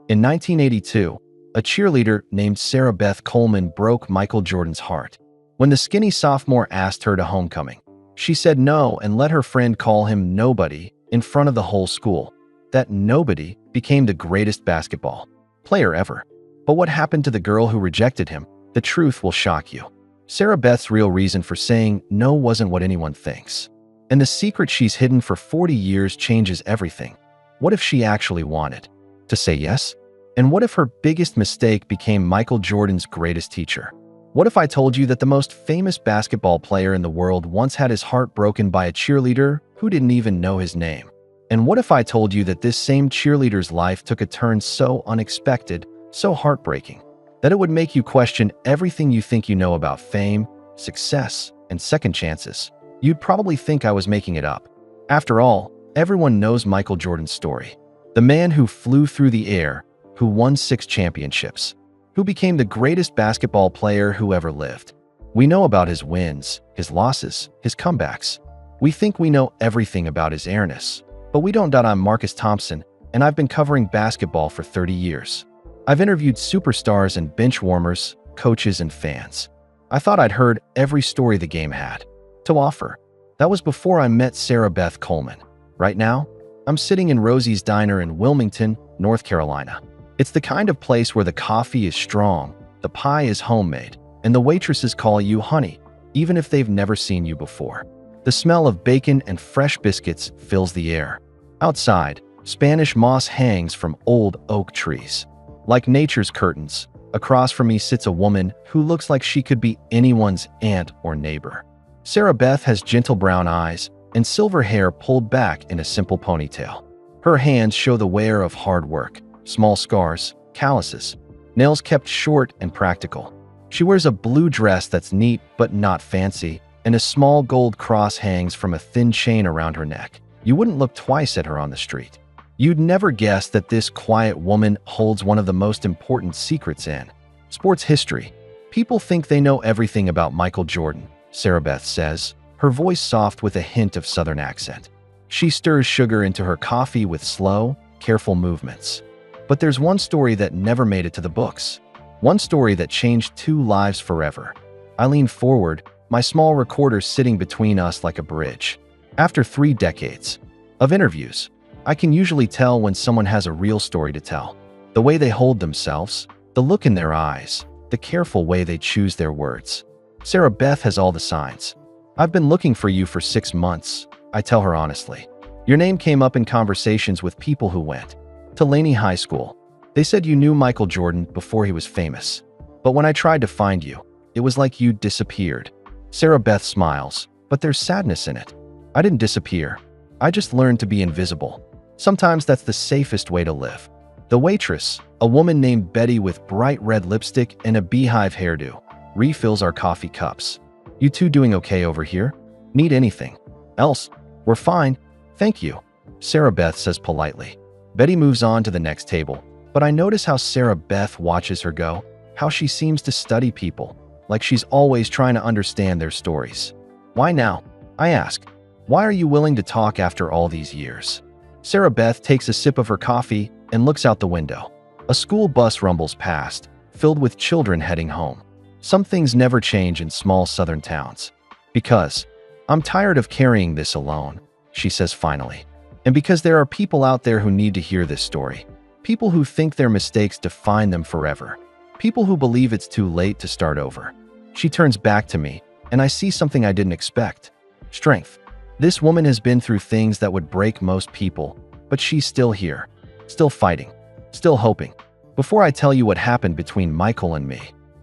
In 1982, a cheerleader named Sarah Beth Coleman broke Michael Jordan's heart. When the skinny sophomore asked her to homecoming, she said no and let her friend call him nobody in front of the whole school. That nobody became the greatest basketball player ever. But what happened to the girl who rejected him? The truth will shock you. Sarah Beth's real reason for saying no wasn't what anyone thinks. And the secret she's hidden for 40 years changes everything. What if she actually wanted to say yes? And what if her biggest mistake became Michael Jordan's greatest teacher? What if I told you that the most famous basketball player in the world once had his heart broken by a cheerleader who didn't even know his name? And what if I told you that this same cheerleader's life took a turn so unexpected, so heartbreaking, that it would make you question everything you think you know about fame, success, and second chances? You'd probably think I was making it up. After all, everyone knows Michael Jordan's story. The man who flew through the air, who won 6 championships, who became the greatest basketball player who ever lived. We know about his wins, his losses, his comebacks. We think we know everything about his airness, but we don't. I'm Marcus Thompson, and I've been covering basketball for 30 years. I've interviewed superstars and bench warmers, coaches and fans. I thought I'd heard every story the game had to offer. That was before I met Sarah Beth Coleman. Right now, I'm sitting in Rosie's Diner in Wilmington, North Carolina. It's the kind of place where the coffee is strong, the pie is homemade, and the waitresses call you honey, even if they've never seen you before. The smell of bacon and fresh biscuits fills the air. Outside, Spanish moss hangs from old oak trees. Like nature's curtains, across from me sits a woman who looks like she could be anyone's aunt or neighbor. Sarah Beth has gentle brown eyes and silver hair pulled back in a simple ponytail. Her hands show the wear of hard work. Small scars, calluses, nails kept short and practical. She wears a blue dress that's neat but not fancy, and a small gold cross hangs from a thin chain around her neck. You wouldn't look twice at her on the street. You'd never guess that this quiet woman holds one of the most important secrets in sports history. People think they know everything about Michael Jordan, Sarah Beth says, her voice soft with a hint of Southern accent. She stirs sugar into her coffee with slow, careful movements. But there's one story that never made it to the books. One story that changed 2 lives forever. I lean forward, my small recorder sitting between us like a bridge. After 3 decades of interviews, I can usually tell when someone has a real story to tell. The way they hold themselves, the look in their eyes, the careful way they choose their words. Sarah Beth has all the signs. I've been looking for you for 6 months, I tell her honestly. Your name came up in conversations with people who went to Laney High School. They said you knew Michael Jordan before he was famous. But when I tried to find you, it was like you disappeared. Sarah Beth smiles, but there's sadness in it. I didn't disappear. I just learned to be invisible. Sometimes that's the safest way to live. The waitress, a woman named Betty with bright red lipstick and a beehive hairdo, refills our coffee cups. You two doing okay over here? Need anything else? We're fine, thank you, Sarah Beth says politely. Betty moves on to the next table, but I notice how Sarah Beth watches her go, how she seems to study people, like she's always trying to understand their stories. Why now? I ask. Why are you willing to talk after all these years? Sarah Beth takes a sip of her coffee and looks out the window. A school bus rumbles past, filled with children heading home. Some things never change in small southern towns. Because I'm tired of carrying this alone, she says finally. And because there are people out there who need to hear this story. People who think their mistakes define them forever. People who believe it's too late to start over. She turns back to me, and I see something I didn't expect. Strength. This woman has been through things that would break most people, but she's still here. Still fighting. Still hoping. Before I tell you what happened between Michael and me,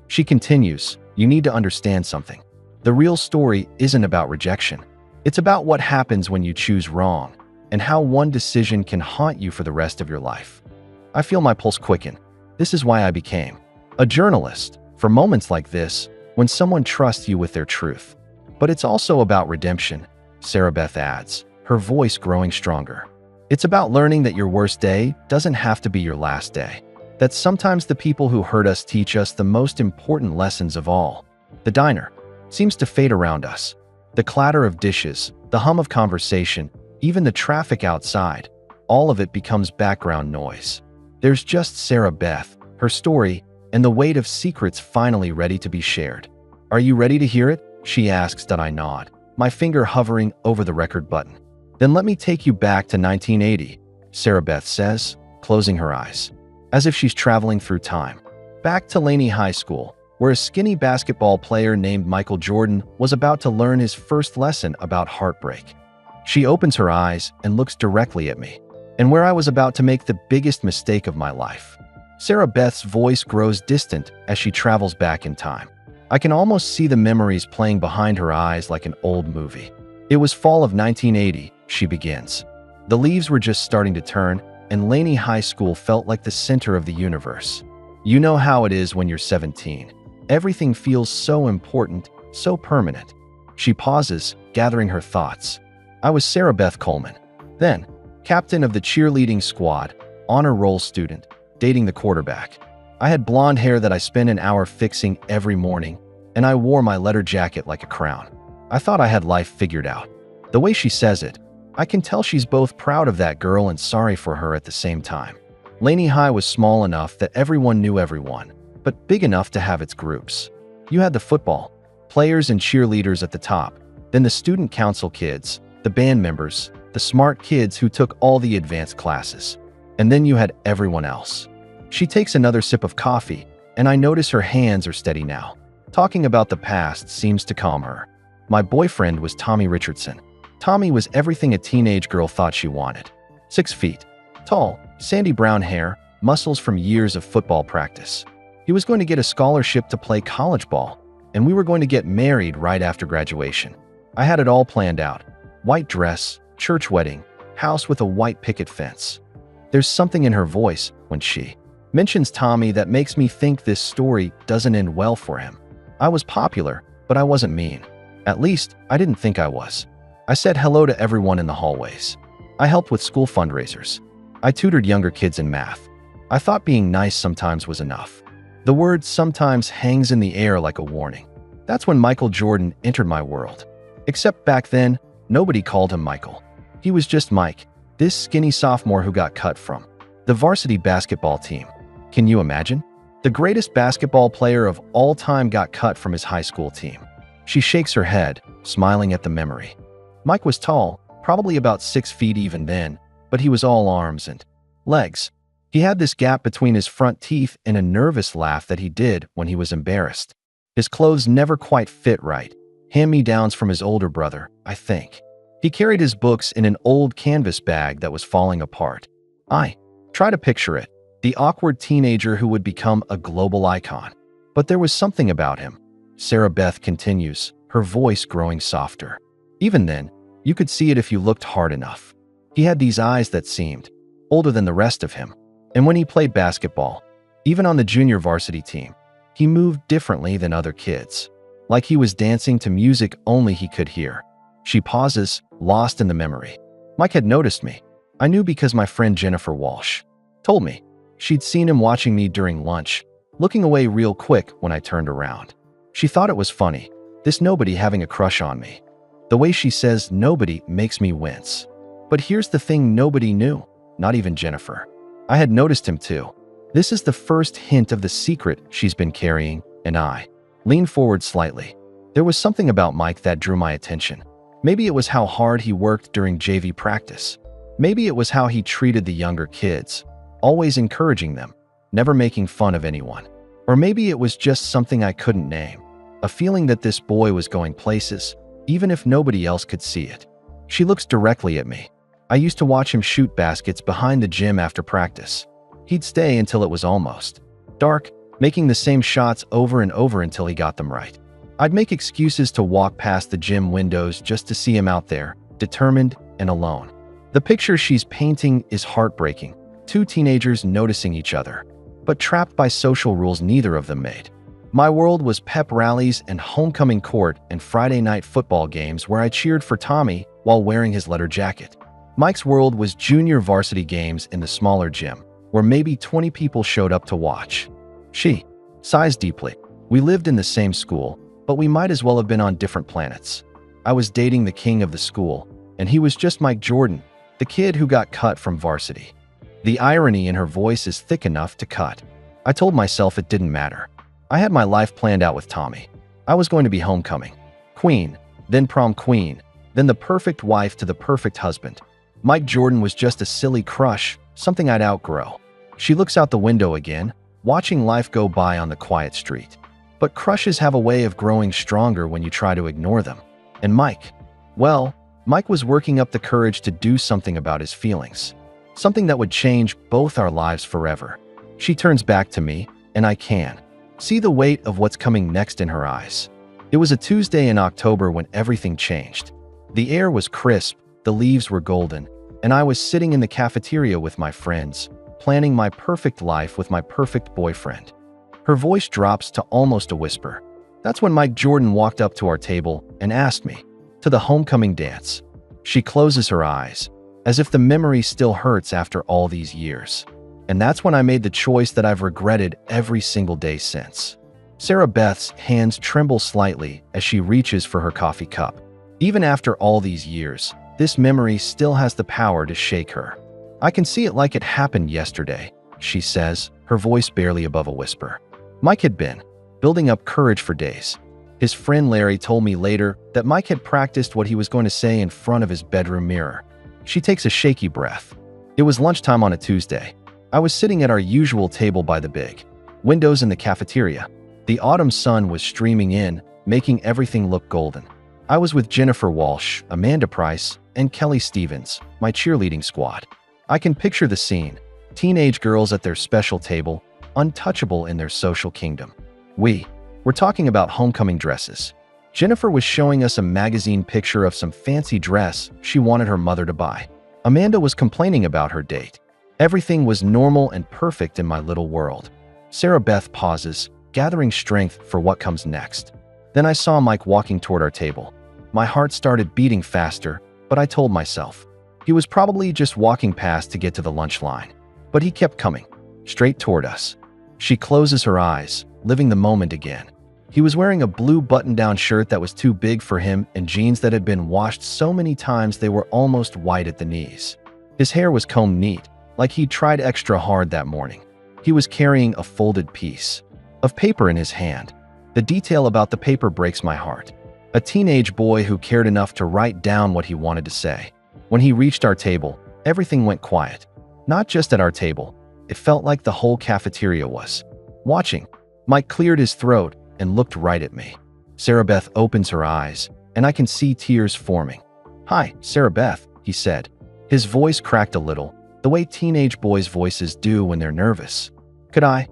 she continues, you need to understand something. The real story isn't about rejection. It's about what happens when you choose wrong, and how one decision can haunt you for the rest of your life. I feel my pulse quicken. This is why I became a journalist, for moments like this, when someone trusts you with their truth. But it's also about redemption, Sarah Beth adds, her voice growing stronger. It's about learning that your worst day doesn't have to be your last day. That sometimes the people who hurt us teach us the most important lessons of all. The diner seems to fade around us. The clatter of dishes, the hum of conversation, even the traffic outside, all of it becomes background noise. There's just Sarah Beth, her story, and the weight of secrets finally ready to be shared. Are you ready to hear it? She asks. I nod, my finger hovering over the record button. Then let me take you back to 1980, Sarah Beth says, closing her eyes, as if she's traveling through time. Back to Laney High School, where a skinny basketball player named Michael Jordan was about to learn his first lesson about heartbreak. She opens her eyes and looks directly at me, and where I was about to make the biggest mistake of my life. Sarah Beth's voice grows distant as she travels back in time. I can almost see the memories playing behind her eyes like an old movie. It was fall of 1980, she begins. The leaves were just starting to turn, and Laney High School felt like the center of the universe. You know how it is when you're 17. Everything feels so important, so permanent. She pauses, gathering her thoughts. I was Sarah Beth Coleman, then captain of the cheerleading squad, honor roll student, dating the quarterback. I had blonde hair that I spent an hour fixing every morning, and I wore my leather jacket like a crown. I thought I had life figured out. The way she says it, I can tell she's both proud of that girl and sorry for her at the same time. Laney High was small enough that everyone knew everyone, but big enough to have its groups. You had the football players and cheerleaders at the top, then the student council kids, the band members, the smart kids who took all the advanced classes, and then you had everyone else. She takes another sip of coffee, and I notice her hands are steady now. Talking about the past seems to calm her. My boyfriend was Tommy Richardson. Tommy was everything a teenage girl thought she wanted. 6 feet tall, sandy brown hair, muscles from years of football practice. He was going to get a scholarship to play college ball, and we were going to get married right after graduation. I had it all planned out. White dress, church wedding, house with a white picket fence. There's something in her voice when she mentions Tommy that makes me think this story doesn't end well for him. I was popular, but I wasn't mean. At least, I didn't think I was. I said hello to everyone in the hallways. I helped with school fundraisers. I tutored younger kids in math. I thought being nice sometimes was enough. The word sometimes hangs in the air like a warning. That's when Michael Jordan entered my world. Except back then, nobody called him Michael. He was just Mike, this skinny sophomore who got cut from the varsity basketball team. Can you imagine? The greatest basketball player of all time got cut from his high school team. She shakes her head, smiling at the memory. Mike was tall, probably about 6 feet even then, but he was all arms and legs. He had this gap between his front teeth and a nervous laugh that he did when he was embarrassed. His clothes never quite fit right. Hand-me-downs from his older brother, I think. He carried his books in an old canvas bag that was falling apart. I try to picture it, the awkward teenager who would become a global icon. But there was something about him. Sarah Beth continues, her voice growing softer. Even then, you could see it if you looked hard enough. He had these eyes that seemed older than the rest of him. And when he played basketball, even on the junior varsity team, he moved differently than other kids. Like he was dancing to music only he could hear. She pauses, lost in the memory. Mike had noticed me. I knew because my friend Jennifer Walsh told me. She'd seen him watching me during lunch, looking away real quick when I turned around. She thought it was funny, this nobody having a crush on me. The way she says nobody makes me wince. But here's the thing nobody knew, not even Jennifer. I had noticed him too. This is the first hint of the secret she's been carrying, and I leaned forward slightly. There was something about Mike that drew my attention. Maybe it was how hard he worked during JV practice. Maybe it was how he treated the younger kids, always encouraging them, never making fun of anyone. Or maybe it was just something I couldn't name, a feeling that this boy was going places, even if nobody else could see it. She looks directly at me. I used to watch him shoot baskets behind the gym after practice. He'd stay until it was almost dark, making the same shots over and over until he got them right. I'd make excuses to walk past the gym windows just to see him out there, determined and alone. The picture she's painting is heartbreaking. 2 teenagers noticing each other, but trapped by social rules neither of them made. My world was pep rallies and homecoming court and Friday night football games where I cheered for Tommy while wearing his leather jacket. Mike's world was junior varsity games in the smaller gym, where maybe 20 people showed up to watch. She sighs deeply. We lived in the same school, but we might as well have been on different planets. I was dating the king of the school, and he was just Mike Jordan, the kid who got cut from varsity. The irony in her voice is thick enough to cut. I told myself it didn't matter. I had my life planned out with Tommy. I was going to be homecoming queen, then prom queen, then the perfect wife to the perfect husband. Mike Jordan was just a silly crush, something I'd outgrow. She looks out the window again, watching life go by on the quiet street. But crushes have a way of growing stronger when you try to ignore them. And Mike? Well, Mike was working up the courage to do something about his feelings. Something that would change both our lives forever. She turns back to me, and I can see the weight of what's coming next in her eyes. It was a Tuesday in October when everything changed. The air was crisp, the leaves were golden, and I was sitting in the cafeteria with my friends, planning my perfect life with my perfect boyfriend. Her voice drops to almost a whisper. That's when Mike Jordan walked up to our table and asked me to the homecoming dance. She closes her eyes, as if the memory still hurts after all these years. And that's when I made the choice that I've regretted every single day since. Sarah Beth's hands tremble slightly as she reaches for her coffee cup. Even after all these years, this memory still has the power to shake her. I can see it like it happened yesterday, she says, her voice barely above a whisper. Mike had been building up courage for days. His friend Larry told me later that Mike had practiced what he was going to say in front of his bedroom mirror. She takes a shaky breath. It was lunchtime on a Tuesday. I was sitting at our usual table by the big windows in the cafeteria. The autumn sun was streaming in, making everything look golden. I was with Jennifer Walsh, Amanda Price, and Kelly Stevens, my cheerleading squad. I can picture the scene. Teenage girls at their special table, untouchable in their social kingdom. We were talking about homecoming dresses. Jennifer was showing us a magazine picture of some fancy dress she wanted her mother to buy. Amanda was complaining about her date. Everything was normal and perfect in my little world. Sarah Beth pauses, gathering strength for what comes next. Then I saw Mike walking toward our table. My heart started beating faster, but I told myself he was probably just walking past to get to the lunch line. But he kept coming, straight toward us. She closes her eyes, living the moment again. He was wearing a blue button-down shirt that was too big for him and jeans that had been washed so many times they were almost white at the knees. His hair was combed neat, like he'd tried extra hard that morning. He was carrying a folded piece of paper in his hand. The detail about the paper breaks my heart. A teenage boy who cared enough to write down what he wanted to say. When he reached our table, everything went quiet. Not just at our table. It felt like the whole cafeteria was watching. Mike cleared his throat and looked right at me. Sarah Beth opens her eyes, and I can see tears forming. "Hi, Sarah Beth," he said. His voice cracked a little, the way teenage boys' voices do when they're nervous. Could I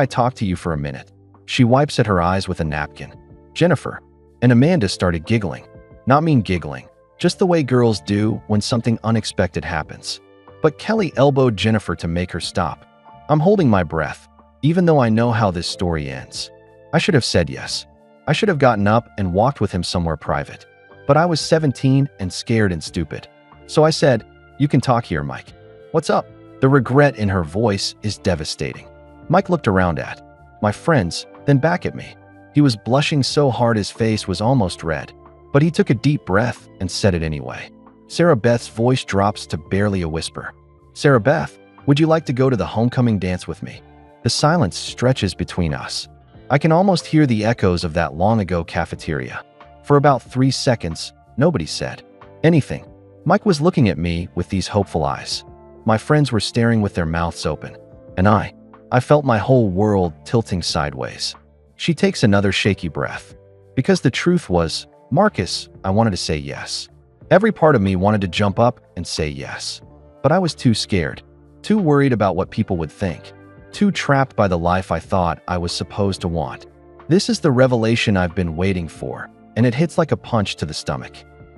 talk to you for a minute?" She wipes at her eyes with a napkin. "Jennifer." And Amanda started giggling. Not mean giggling, just the way girls do when something unexpected happens. But Kelly elbowed Jennifer to make her stop. I'm holding my breath, even though I know how this story ends. I should have said yes. I should have gotten up and walked with him somewhere private. But I was 17 and scared and stupid. So I said, "You can talk here, Mike." "What's up?" The regret in her voice is devastating. Mike looked around at my friends, then back at me. He was blushing so hard his face was almost red. But he took a deep breath and said it anyway. Sarah Beth's voice drops to barely a whisper. "Sarah Beth, would you like to go to the homecoming dance with me?" The silence stretches between us. I can almost hear the echoes of that long-ago cafeteria. For about 3 seconds, nobody said anything. Mike was looking at me with these hopeful eyes. My friends were staring with their mouths open. And I felt my whole world tilting sideways. She takes another shaky breath. Because the truth was, Marcus, I wanted to say yes. Every part of me wanted to jump up and say yes. But I was too scared, too worried about what people would think, too trapped by the life I thought I was supposed to want. This is the revelation I've been waiting for, and it hits like a punch to the stomach.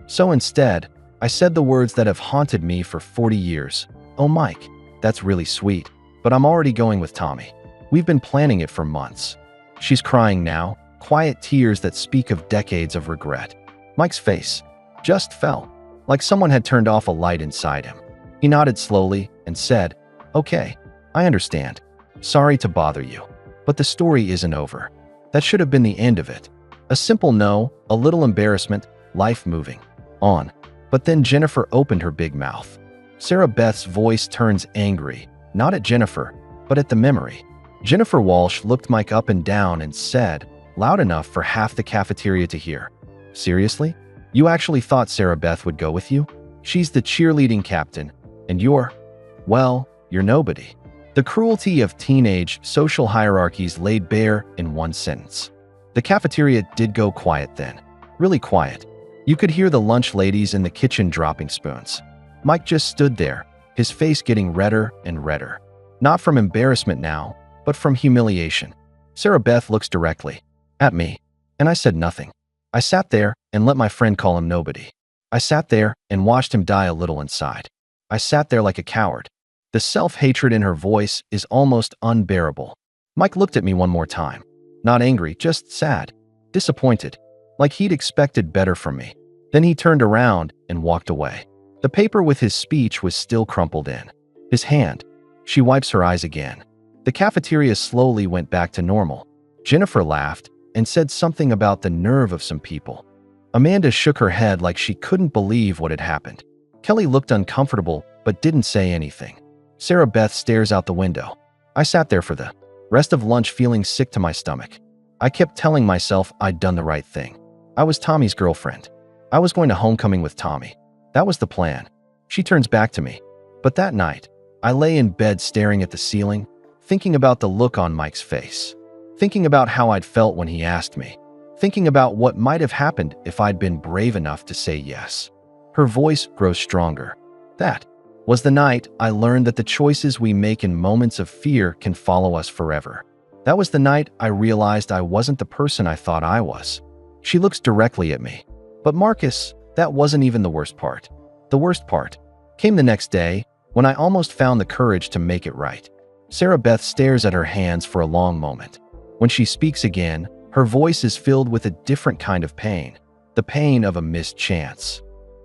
So instead, I said the words that have haunted me for 40 years. "Oh, Mike, that's really sweet, but I'm already going with Tommy. We've been planning it for months." She's crying now, quiet tears that speak of decades of regret. Mike's face just fell, like someone had turned off a light inside him. He nodded slowly and said, "Okay, I understand. Sorry to bother you, but the story isn't over." That should have been the end of it. A simple no, a little embarrassment, life moving on. But then Jennifer opened her big mouth. Sarah Beth's voice turns angry, not at Jennifer, but at the memory. Jennifer Walsh looked Mike up and down and said, loud enough for half the cafeteria to hear, "Seriously? You actually thought Sarah Beth would go with you? She's the cheerleading captain, and you're nobody." The cruelty of teenage social hierarchies laid bare in one sentence. The cafeteria did go quiet then. Really quiet. You could hear the lunch ladies in the kitchen dropping spoons. Mike just stood there, his face getting redder and redder. Not from embarrassment now, but from humiliation. Sarah Beth looks directly at me, and I said nothing. I sat there and let my friend call him nobody. I sat there and watched him die a little inside. I sat there like a coward. The self-hatred in her voice is almost unbearable. Mike looked at me one more time. Not angry, just sad, disappointed, like he'd expected better from me. Then he turned around and walked away. The paper with his speech was still crumpled in his hand. She wipes her eyes again. The cafeteria slowly went back to normal. Jennifer laughed and said something about the nerve of some people. Amanda shook her head like she couldn't believe what had happened. Kelly looked uncomfortable but didn't say anything. Sarah Beth stares out the window. I sat there for the rest of lunch feeling sick to my stomach. I kept telling myself I'd done the right thing. I was Tommy's girlfriend. I was going to homecoming with Tommy. That was the plan. She turns back to me. But that night, I lay in bed staring at the ceiling, thinking about the look on Mike's face, thinking about how I'd felt when he asked me, thinking about what might have happened if I'd been brave enough to say yes. Her voice grows stronger. That was the night I learned that the choices we make in moments of fear can follow us forever. That was the night I realized I wasn't the person I thought I was. She looks directly at me. But Marcus, that wasn't even the worst part. The worst part came the next day when I almost found the courage to make it right. Sarah Beth stares at her hands for a long moment. When she speaks again, her voice is filled with a different kind of pain, the pain of a missed chance.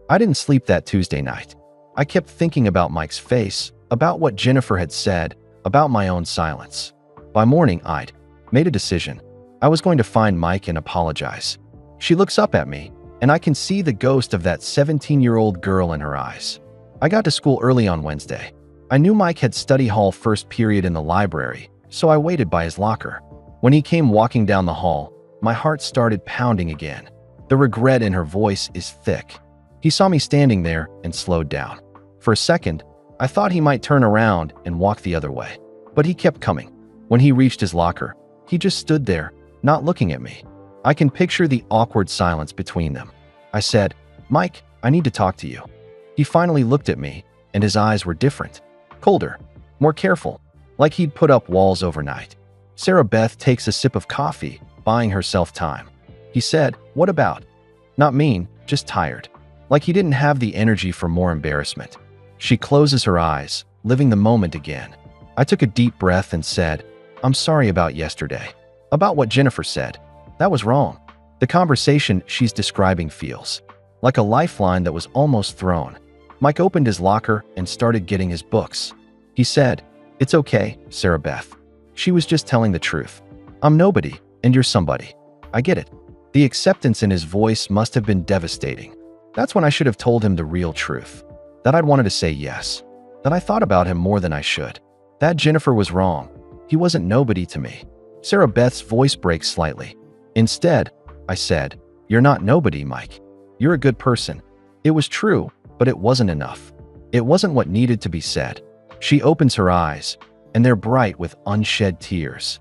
I didn't sleep that Tuesday night. I kept thinking about Mike's face, about what Jennifer had said, about my own silence. By morning, I'd made a decision. I was going to find Mike and apologize. She looks up at me, and I can see the ghost of that 17-year-old girl in her eyes. I got to school early on Wednesday. I knew Mike had study hall first period in the library, so I waited by his locker. When he came walking down the hall, my heart started pounding again. The regret in her voice is thick. He saw me standing there and slowed down. For a second, I thought he might turn around and walk the other way, but he kept coming. When he reached his locker, he just stood there, not looking at me. I can picture the awkward silence between them. I said, "Mike, I need to talk to you." He finally looked at me, and his eyes were different, colder, more careful, like he'd put up walls overnight. Sarah Beth takes a sip of coffee, buying herself time. He said, "What about?" Not mean, just tired, like he didn't have the energy for more embarrassment. She closes her eyes, living the moment again. I took a deep breath and said, "I'm sorry about yesterday, about what Jennifer said. That was wrong." The conversation she's describing feels like a lifeline that was almost thrown. Mike opened his locker and started getting his books. He said, "It's okay, Sarah Beth. She was just telling the truth. I'm nobody, and you're somebody. I get it." The acceptance in his voice must have been devastating. That's when I should have told him the real truth. That I'd wanted to say yes. That I thought about him more than I should. That Jennifer was wrong. He wasn't nobody to me. Sarah Beth's voice breaks slightly. Instead, I said, "You're not nobody, Mike. You're a good person." It was true, but it wasn't enough. It wasn't what needed to be said. She opens her eyes, and they're bright with unshed tears.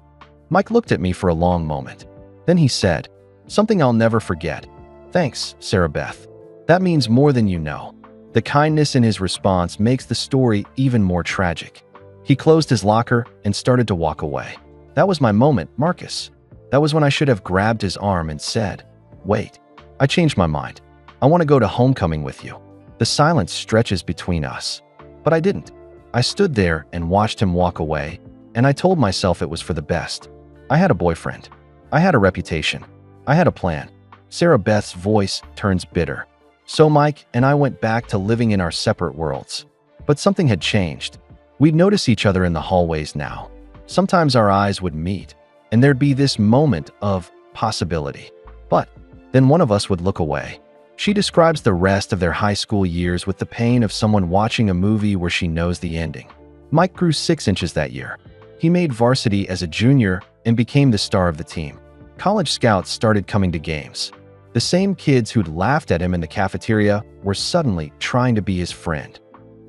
Mike looked at me for a long moment. Then he said, something I'll never forget. "Thanks, Sarah Beth. That means more than you know." The kindness in his response makes the story even more tragic. He closed his locker and started to walk away. That was my moment, Marcus. That was when I should have grabbed his arm and said, "Wait, I changed my mind. I want to go to homecoming with you." The silence stretches between us. But I didn't. I stood there and watched him walk away, and I told myself it was for the best. I had a boyfriend. I had a reputation. I had a plan. Sarah Beth's voice turns bitter. So Mike and I went back to living in our separate worlds. But something had changed. We'd notice each other in the hallways now. Sometimes our eyes would meet, and there'd be this moment of possibility. But then one of us would look away. She describes the rest of their high school years with the pain of someone watching a movie where she knows the ending. Mike grew 6 inches that year. He made varsity as a junior and became the star of the team. College scouts started coming to games. The same kids who'd laughed at him in the cafeteria were suddenly trying to be his friend.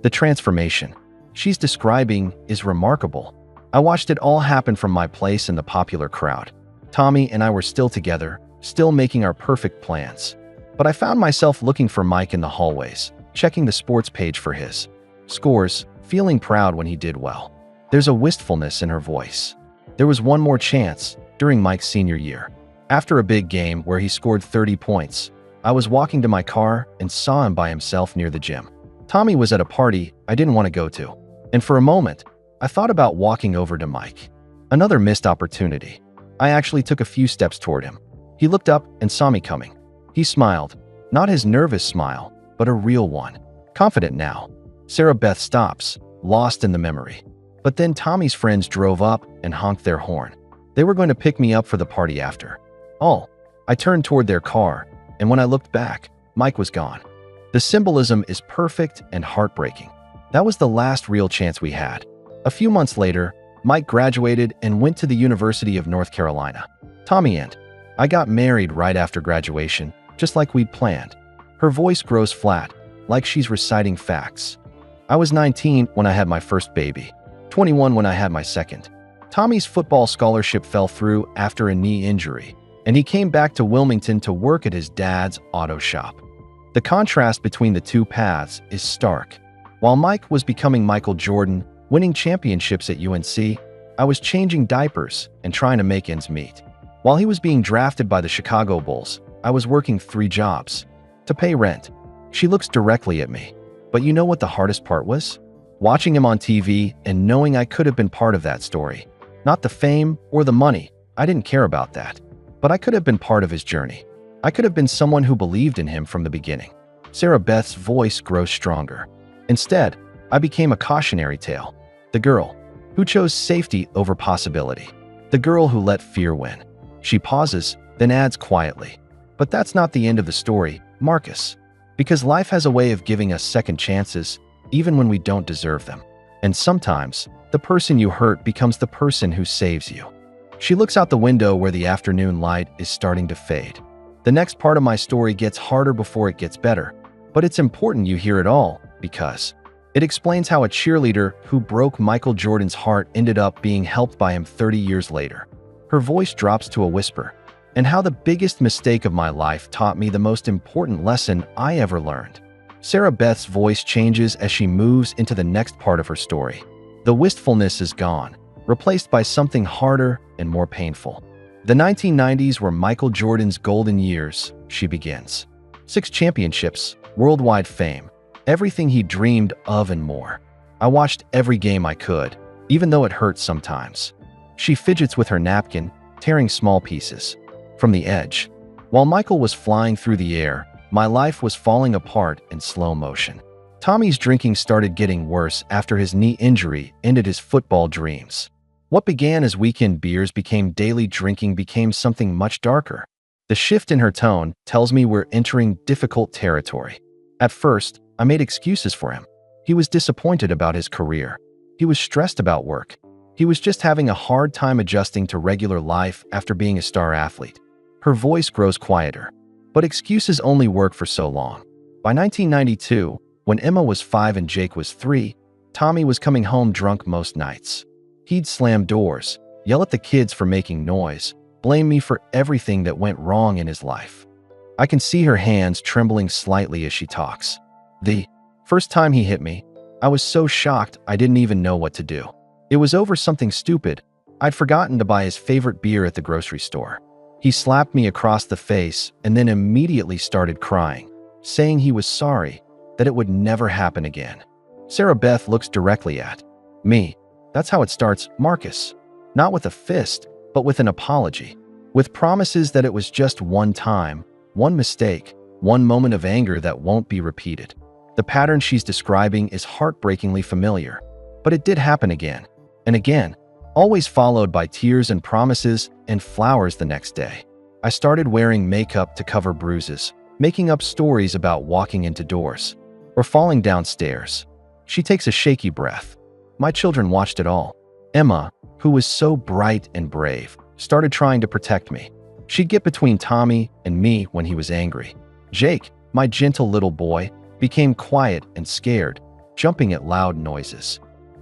The transformation she's describing is remarkable. I watched it all happen from my place in the popular crowd. Tommy and I were still together, still making our perfect plans. But I found myself looking for Mike in the hallways, checking the sports page for his scores, feeling proud when he did well. There's a wistfulness in her voice. There was one more chance during Mike's senior year. After a big game where he scored 30 points, I was walking to my car and saw him by himself near the gym. Tommy was at a party I didn't want to go to, and for a moment, I thought about walking over to Mike. Another missed opportunity. I actually took a few steps toward him. He looked up and saw me coming. He smiled, not his nervous smile, but a real one. Confident now. Sarah Beth stops, lost in the memory. But then Tommy's friends drove up and honked their horn. They were going to pick me up for the party after. Oh, I turned toward their car, and when I looked back, Mike was gone. The symbolism is perfect and heartbreaking. That was the last real chance we had. A few months later, Mike graduated and went to the University of North Carolina. Tommy and I got married right after graduation, just like we'd planned. Her voice grows flat, like she's reciting facts. I was 19 when I had my first baby, 21 when I had my second. Tommy's football scholarship fell through after a knee injury, and he came back to Wilmington to work at his dad's auto shop. The contrast between the two paths is stark. While Mike was becoming Michael Jordan, winning championships at UNC, I was changing diapers and trying to make ends meet. While he was being drafted by the Chicago Bulls, I was working 3 jobs to pay rent. She looks directly at me. But you know what the hardest part was? Watching him on TV and knowing I could have been part of that story. Not the fame or the money. I didn't care about that. But I could have been part of his journey. I could have been someone who believed in him from the beginning. Sarah Beth's voice grows stronger. Instead, I became a cautionary tale. The girl who chose safety over possibility. The girl who let fear win. She pauses, then adds quietly. But that's not the end of the story, Marcus. Because life has a way of giving us second chances, even when we don't deserve them. And sometimes, the person you hurt becomes the person who saves you. She looks out the window where the afternoon light is starting to fade. The next part of my story gets harder before it gets better, but it's important you hear it all because it explains how a cheerleader who broke Michael Jordan's heart ended up being helped by him 30 years later. Her voice drops to a whisper, and how the biggest mistake of my life taught me the most important lesson I ever learned. Sarah Beth's voice changes as she moves into the next part of her story. The wistfulness is gone, replaced by something harder and more painful. The 1990s were Michael Jordan's golden years, she begins. 6 championships, worldwide fame, everything he dreamed of and more. I watched every game I could, even though it hurt sometimes. She fidgets with her napkin, tearing small pieces from the edge. While Michael was flying through the air, my life was falling apart in slow motion. Tommy's drinking started getting worse after his knee injury ended his football dreams. What began as weekend beers became daily drinking became something much darker. The shift in her tone tells me we're entering difficult territory. At first, I made excuses for him. He was disappointed about his career. He was stressed about work. He was just having a hard time adjusting to regular life after being a star athlete. Her voice grows quieter. But excuses only work for so long. By 1992, when Emma was 5 and Jake was 3, Tommy was coming home drunk most nights. He'd slam doors, yell at the kids for making noise, blame me for everything that went wrong in his life. I can see her hands trembling slightly as she talks. The first time he hit me, I was so shocked I didn't even know what to do. It was over something stupid. I'd forgotten to buy his favorite beer at the grocery store. He slapped me across the face and then immediately started crying, saying he was sorry, that it would never happen again. Sarah Beth looks directly at me. That's how it starts, Marcus. Not with a fist, but with an apology. With promises that it was just one time, one mistake, one moment of anger that won't be repeated. The pattern she's describing is heartbreakingly familiar. But it did happen again, and again, always followed by tears and promises and flowers the next day. I started wearing makeup to cover bruises, making up stories about walking into doors or falling downstairs. She takes a shaky breath. My children watched it all. Emma, who was so bright and brave, started trying to protect me. She'd get between Tommy and me when he was angry. Jake, my gentle little boy, became quiet and scared, jumping at loud noises.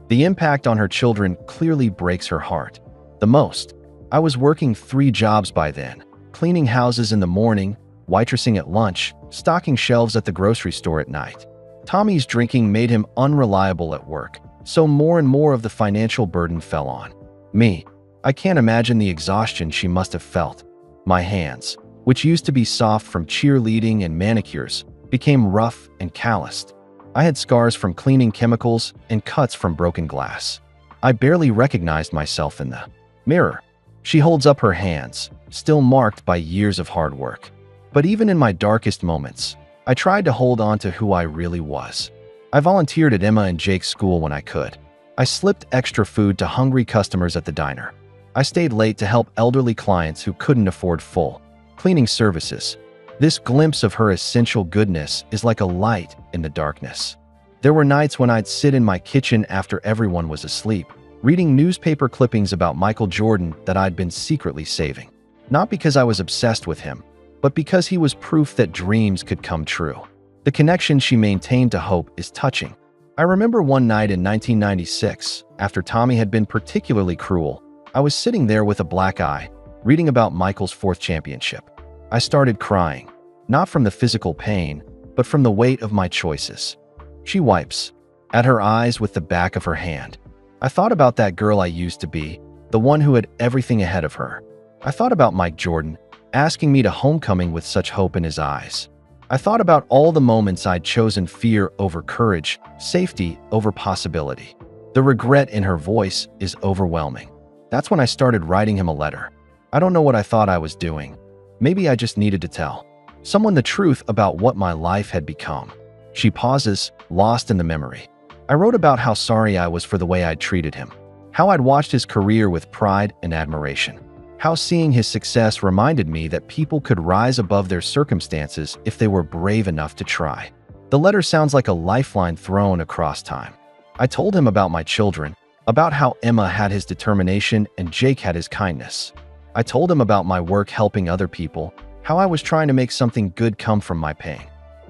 The impact on her children clearly breaks her heart. The most. I was working 3 jobs by then, cleaning houses in the morning, waitressing at lunch, stocking shelves at the grocery store at night. Tommy's drinking made him unreliable at work, so more and more of the financial burden fell on me. I can't imagine the exhaustion she must have felt. My hands, which used to be soft from cheerleading and manicures, became rough and calloused. I had scars from cleaning chemicals and cuts from broken glass. I barely recognized myself in the mirror. She holds up her hands, still marked by years of hard work. But even in my darkest moments, I tried to hold on to who I really was. I volunteered at Emma and Jake's school when I could. I slipped extra food to hungry customers at the diner. I stayed late to help elderly clients who couldn't afford full cleaning services. This glimpse of her essential goodness is like a light in the darkness. There were nights when I'd sit in my kitchen after everyone was asleep, reading newspaper clippings about Michael Jordan that I'd been secretly saving. Not because I was obsessed with him, but because he was proof that dreams could come true. The connection she maintained to hope is touching. I remember one night in 1996, after Tommy had been particularly cruel, I was sitting there with a black eye, reading about Michael's 4th championship. I started crying, not from the physical pain, but from the weight of my choices. She wipes at her eyes with the back of her hand. I thought about that girl I used to be, the one who had everything ahead of her. I thought about Mike Jordan, asking me to homecoming with such hope in his eyes. I thought about all the moments I'd chosen fear over courage, safety over possibility. The regret in her voice is overwhelming. That's when I started writing him a letter. I don't know what I thought I was doing. Maybe I just needed to tell someone the truth about what my life had become. She pauses, lost in the memory. I wrote about how sorry I was for the way I'd treated him, how I'd watched his career with pride and admiration, how seeing his success reminded me that people could rise above their circumstances if they were brave enough to try. The letter sounds like a lifeline thrown across time. I told him about my children, about how Emma had his determination and Jake had his kindness. I told him about my work helping other people, how I was trying to make something good come from my pain.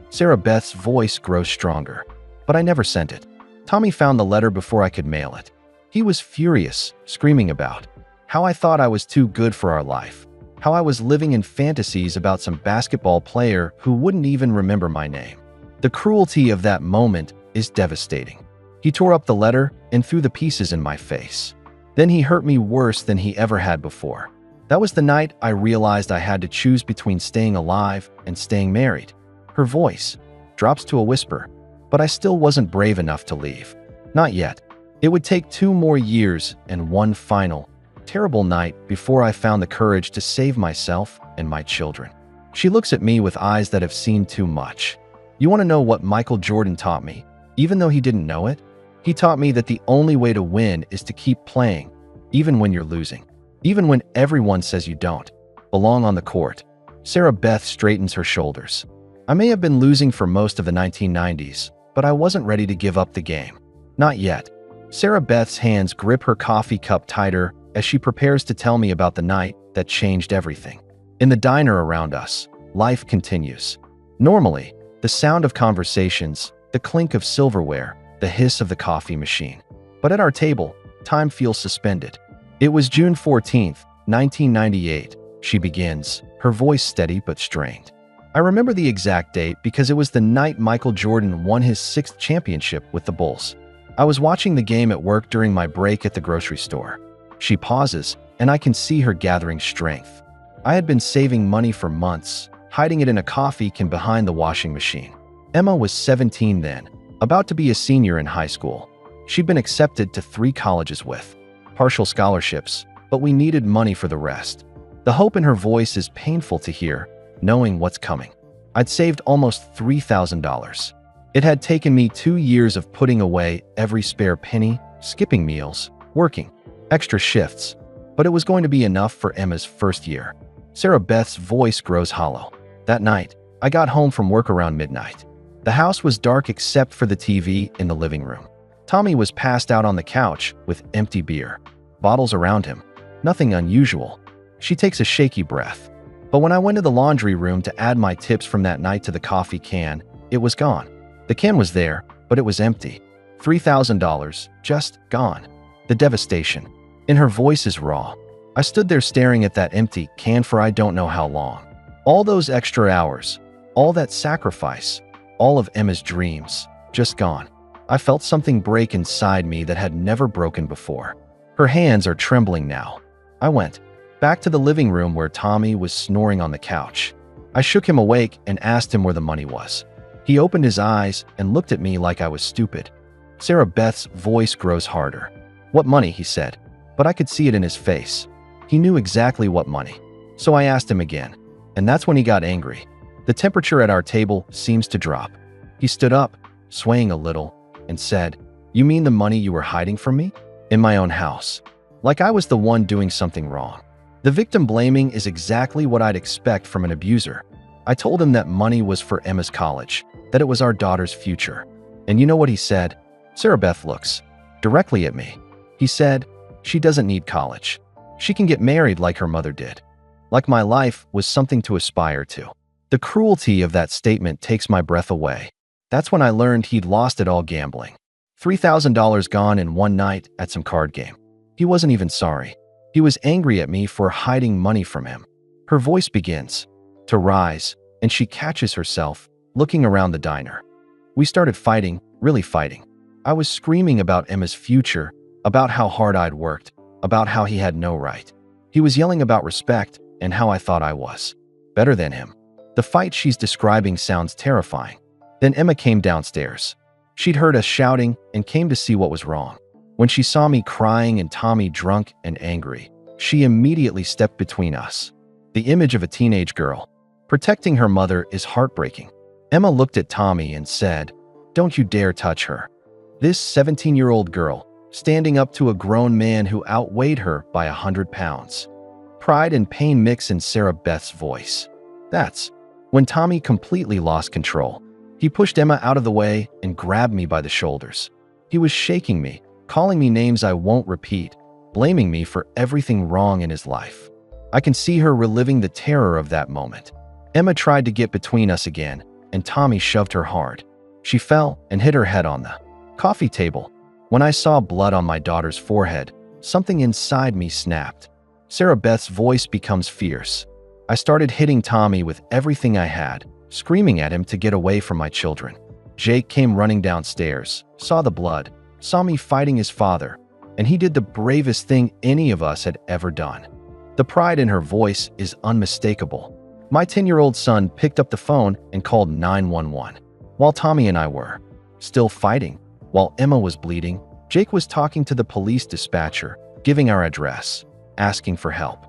Sarah Beth's voice grows stronger, but I never sent it. Tommy found the letter before I could mail it. He was furious, screaming about how I thought I was too good for our life, how I was living in fantasies about some basketball player who wouldn't even remember my name. The cruelty of that moment is devastating. He tore up the letter and threw the pieces in my face. Then he hurt me worse than he ever had before. That was the night I realized I had to choose between staying alive and staying married. Her voice drops to a whisper, but I still wasn't brave enough to leave. Not yet. It would take 2 more years and one final, terrible night before I found the courage to save myself and my children. She looks at me with eyes that have seen too much. You want to know what Michael Jordan taught me, even though he didn't know it? He taught me that the only way to win is to keep playing, even when you're losing. Even when everyone says you don't belong on the court. Sarah Beth straightens her shoulders. I may have been losing for most of the 1990s, but I wasn't ready to give up the game. Not yet. Sarah Beth's hands grip her coffee cup tighter as she prepares to tell me about the night that changed everything. In the diner around us, life continues. Normally, the sound of conversations, the clink of silverware, the hiss of the coffee machine. But at our table, time feels suspended. It was June 14th, 1998, she begins, her voice steady but strained. I remember the exact date because it was the night Michael Jordan won his 6th championship with the Bulls. I was watching the game at work during my break at the grocery store. She pauses, and I can see her gathering strength. I had been saving money for months, hiding it in a coffee can behind the washing machine. Emma was 17 then, about to be a senior in high school. She'd been accepted to 3 colleges with partial scholarships, but we needed money for the rest. The hope in her voice is painful to hear, knowing what's coming. I'd saved almost $3,000. It had taken me 2 years of putting away every spare penny, skipping meals, working extra shifts, but it was going to be enough for Emma's first year. Sarah Beth's voice grows hollow. That night, I got home from work around midnight. The house was dark except for the TV in the living room. Tommy was passed out on the couch with empty beer bottles around him. Nothing unusual. She takes a shaky breath. But when I went to the laundry room to add my tips from that night to the coffee can, it was gone. The can was there, but it was empty. $3,000, just gone. The devastation. In her voice is raw. I stood there staring at that empty can for I don't know how long. All those extra hours, all that sacrifice, all of Emma's dreams, just gone. I felt something break inside me that had never broken before. Her hands are trembling now. I went back to the living room where Tommy was snoring on the couch. I shook him awake and asked him where the money was. He opened his eyes and looked at me like I was stupid. Sarah Beth's voice grows harder. "What money?" he said, but I could see it in his face. He knew exactly what money. So I asked him again, and that's when he got angry. The temperature at our table seems to drop. He stood up, swaying a little, and said, "You mean the money you were hiding from me? In my own house." Like I was the one doing something wrong. The victim blaming is exactly what I'd expect from an abuser. I told him that money was for Emma's college, that it was our daughter's future. And you know what he said? Sarah Beth looks directly at me. He said, "She doesn't need college. She can get married like her mother did." Like my life was something to aspire to. The cruelty of that statement takes my breath away. That's when I learned he'd lost it all gambling. $3,000 gone in one night at some card game. He wasn't even sorry. He was angry at me for hiding money from him. Her voice begins to rise, and she catches herself, looking around the diner. We started fighting, really fighting. I was screaming about Emma's future, about how hard I'd worked, about how he had no right. He was yelling about respect and how I thought I was better than him. The fight she's describing sounds terrifying. Then Emma came downstairs. She'd heard us shouting and came to see what was wrong. When she saw me crying and Tommy drunk and angry, she immediately stepped between us. The image of a teenage girl protecting her mother is heartbreaking. Emma looked at Tommy and said, "Don't you dare touch her." This 17-year-old girl, standing up to a grown man who outweighed her by 100 pounds. Pride and pain mix in Sarah Beth's voice. That's when Tommy completely lost control. He pushed Emma out of the way and grabbed me by the shoulders. He was shaking me, calling me names I won't repeat, blaming me for everything wrong in his life. I can see her reliving the terror of that moment. Emma tried to get between us again, and Tommy shoved her hard. She fell and hit her head on the coffee table. When I saw blood on my daughter's forehead, something inside me snapped. Sarah Beth's voice becomes fierce. I started hitting Tommy with everything I had, screaming at him to get away from my children. Jake came running downstairs, saw the blood, saw me fighting his father, and he did the bravest thing any of us had ever done. The pride in her voice is unmistakable. My 10-year-old son picked up the phone and called 911. While Tommy and I were still fighting, while Emma was bleeding, Jake was talking to the police dispatcher, giving our address, asking for help.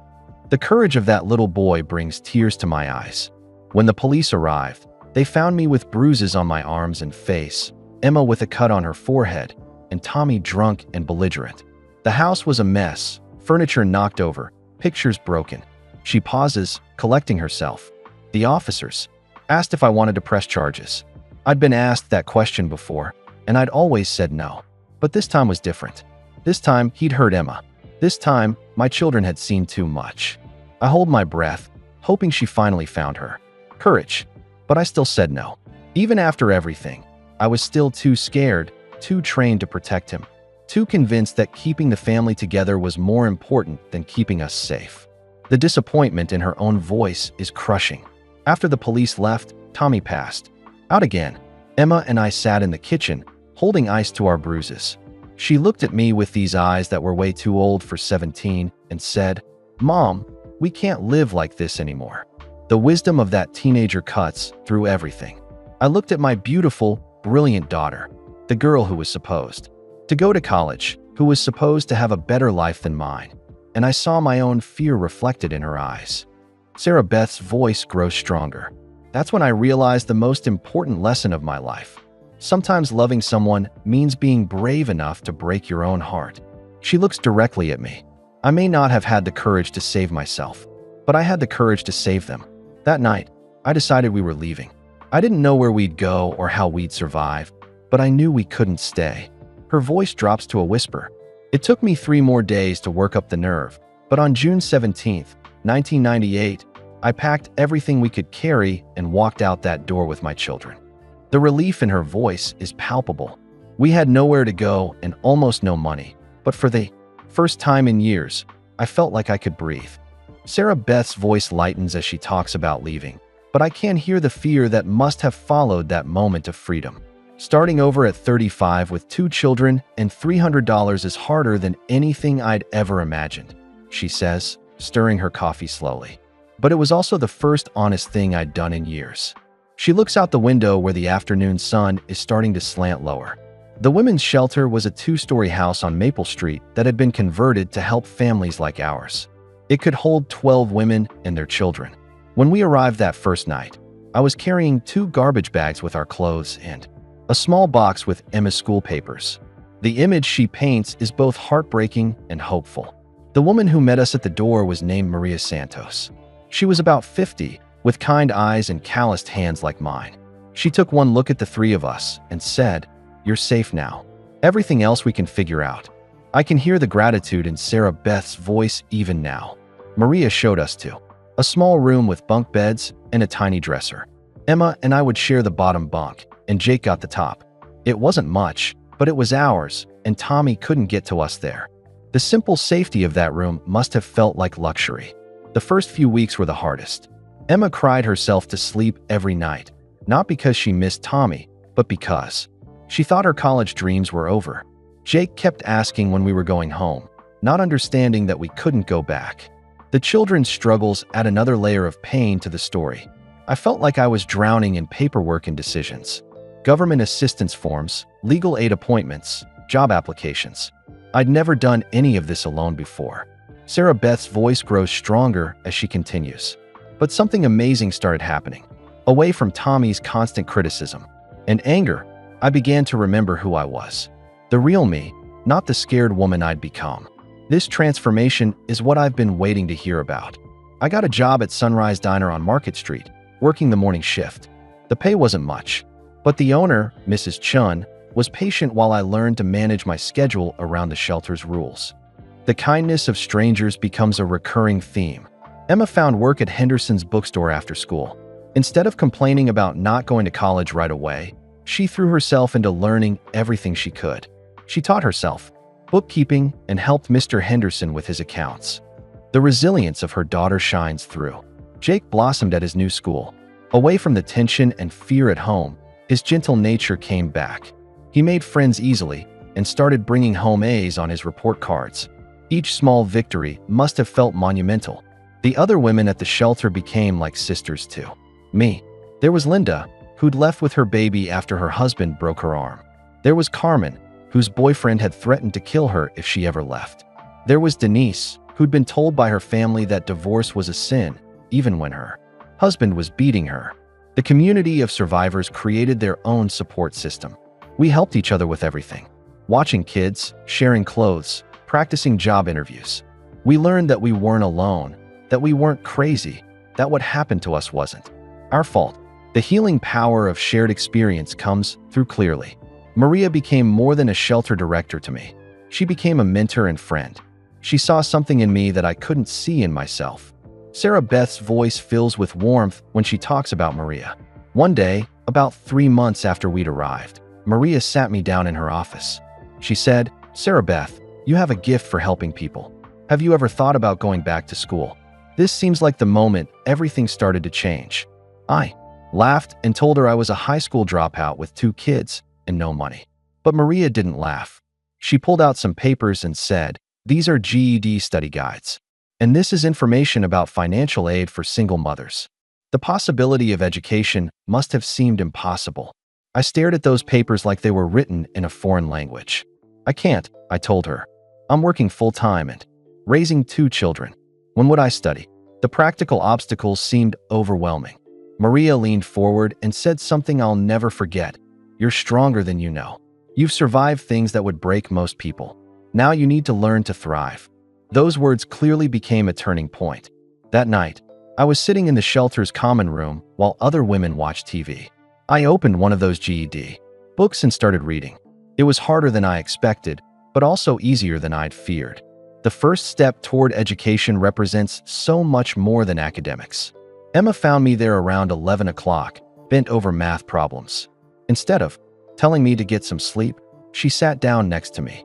The courage of that little boy brings tears to my eyes. When the police arrived, they found me with bruises on my arms and face, Emma with a cut on her forehead, and Tommy drunk and belligerent. The house was a mess, furniture knocked over, pictures broken. She pauses, collecting herself. The officers asked if I wanted to press charges. I'd been asked that question before, and I'd always said no. But this time was different. This time, he'd hurt Emma. This time, my children had seen too much. I hold my breath, hoping she finally found her courage. But I still said no. Even after everything, I was still too scared, too trained to protect him, too convinced that keeping the family together was more important than keeping us safe. The disappointment in her own voice is crushing. After the police left, Tommy passed out again. Emma and I sat in the kitchen, holding ice to our bruises. She looked at me with these eyes that were way too old for 17 and said, "Mom, we can't live like this anymore." The wisdom of that teenager cuts through everything. I looked at my beautiful, brilliant daughter, the girl who was supposed to go to college, who was supposed to have a better life than mine, and I saw my own fear reflected in her eyes. Sarah Beth's voice grows stronger. That's when I realized the most important lesson of my life. Sometimes loving someone means being brave enough to break your own heart. She looks directly at me. I may not have had the courage to save myself, but I had the courage to save them. That night, I decided we were leaving. I didn't know where we'd go or how we'd survive, but I knew we couldn't stay. Her voice drops to a whisper. It took me 3 more days to work up the nerve, but on June 17, 1998, I packed everything we could carry and walked out that door with my children. The relief in her voice is palpable. We had nowhere to go and almost no money, but for the first time in years, I felt like I could breathe. Sarah Beth's voice lightens as she talks about leaving, but I can hear the fear that must have followed that moment of freedom. Starting over at 35 with 2 children and $300 is harder than anything I'd ever imagined, she says, stirring her coffee slowly. But it was also the first honest thing I'd done in years. She looks out the window where the afternoon sun is starting to slant lower. The women's shelter was a 2-story house on Maple Street that had been converted to help families like ours. It could hold 12 women and their children. When we arrived that first night, I was carrying 2 garbage bags with our clothes and a small box with Emma's school papers. The image she paints is both heartbreaking and hopeful. The woman who met us at the door was named Maria Santos. She was about 50, with kind eyes and calloused hands like mine. She took one look at the 3 of us and said, "You're safe now. Everything else we can figure out." I can hear the gratitude in Sarah Beth's voice even now. Maria showed us to a small room with bunk beds and a tiny dresser. Emma and I would share the bottom bunk, and Jake got the top. It wasn't much, but it was ours, and Tommy couldn't get to us there. The simple safety of that room must have felt like luxury. The first few weeks were the hardest. Emma cried herself to sleep every night, not because she missed Tommy, but because she thought her college dreams were over. Jake kept asking when we were going home, not understanding that we couldn't go back. The children's struggles add another layer of pain to the story. I felt like I was drowning in paperwork and decisions. Government assistance forms, legal aid appointments, job applications. I'd never done any of this alone before. Sarah Beth's voice grows stronger as she continues. But something amazing started happening. Away from Tommy's constant criticism and anger, I began to remember who I was. The real me, not the scared woman I'd become. This transformation is what I've been waiting to hear about. I got a job at Sunrise Diner on Market Street, working the morning shift. The pay wasn't much, but the owner, Mrs. Chun, was patient while I learned to manage my schedule around the shelter's rules. The kindness of strangers becomes a recurring theme. Emma found work at Henderson's bookstore after school. Instead of complaining about not going to college right away, she threw herself into learning everything she could. She taught herself bookkeeping and helped Mr. Henderson with his accounts. The resilience of her daughter shines through. Jake blossomed at his new school. Away from the tension and fear at home, his gentle nature came back. He made friends easily and started bringing home A's on his report cards. Each small victory must have felt monumental. The other women at the shelter became like sisters to me. There was Linda, who'd left with her baby after her husband broke her arm. There was Carmen, whose boyfriend had threatened to kill her if she ever left. There was Denise, who'd been told by her family that divorce was a sin, even when her husband was beating her. The community of survivors created their own support system. We helped each other with everything. Watching kids, sharing clothes, practicing job interviews. We learned that we weren't alone, that we weren't crazy, that what happened to us wasn't our fault. The healing power of shared experience comes through clearly. Maria became more than a shelter director to me. She became a mentor and friend. She saw something in me that I couldn't see in myself. Sarah Beth's voice fills with warmth when she talks about Maria. One day, about 3 months after we'd arrived, Maria sat me down in her office. She said, "Sarah Beth, you have a gift for helping people. Have you ever thought about going back to school?" This seems like the moment everything started to change. I laughed and told her I was a high school dropout with 2 kids and no money. But Maria didn't laugh. She pulled out some papers and said, "These are GED study guides. And this is information about financial aid for single mothers." The possibility of education must have seemed impossible. I stared at those papers like they were written in a foreign language. "I can't," I told her. "I'm working full-time and raising 2 children. When would I study?" The practical obstacles seemed overwhelming. Maria leaned forward and said something I'll never forget. "You're stronger than you know. You've survived things that would break most people. Now you need to learn to thrive." Those words clearly became a turning point. That night, I was sitting in the shelter's common room while other women watched TV. I opened one of those GED books and started reading. It was harder than I expected, but also easier than I'd feared. The first step toward education represents so much more than academics. Emma found me there around 11 o'clock, bent over math problems. Instead of telling me to get some sleep, she sat down next to me.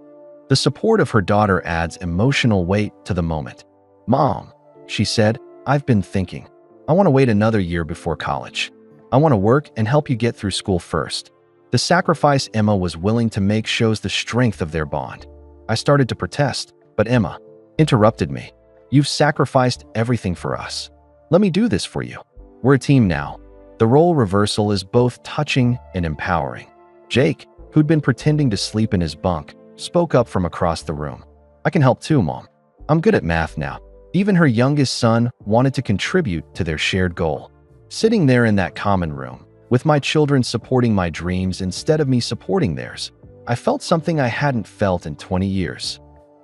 The support of her daughter adds emotional weight to the moment. "Mom," she said, "I've been thinking. I want to wait another year before college. I want to work and help you get through school first." The sacrifice Emma was willing to make shows the strength of their bond. I started to protest, but Emma interrupted me. "You've sacrificed everything for us. Let me do this for you. We're a team now." The role reversal is both touching and empowering. Jake, who'd been pretending to sleep in his bunk, spoke up from across the room. "I can help too, Mom. I'm good at math now." Even her youngest son wanted to contribute to their shared goal. Sitting there in that common room, with my children supporting my dreams instead of me supporting theirs, I felt something I hadn't felt in 20 years.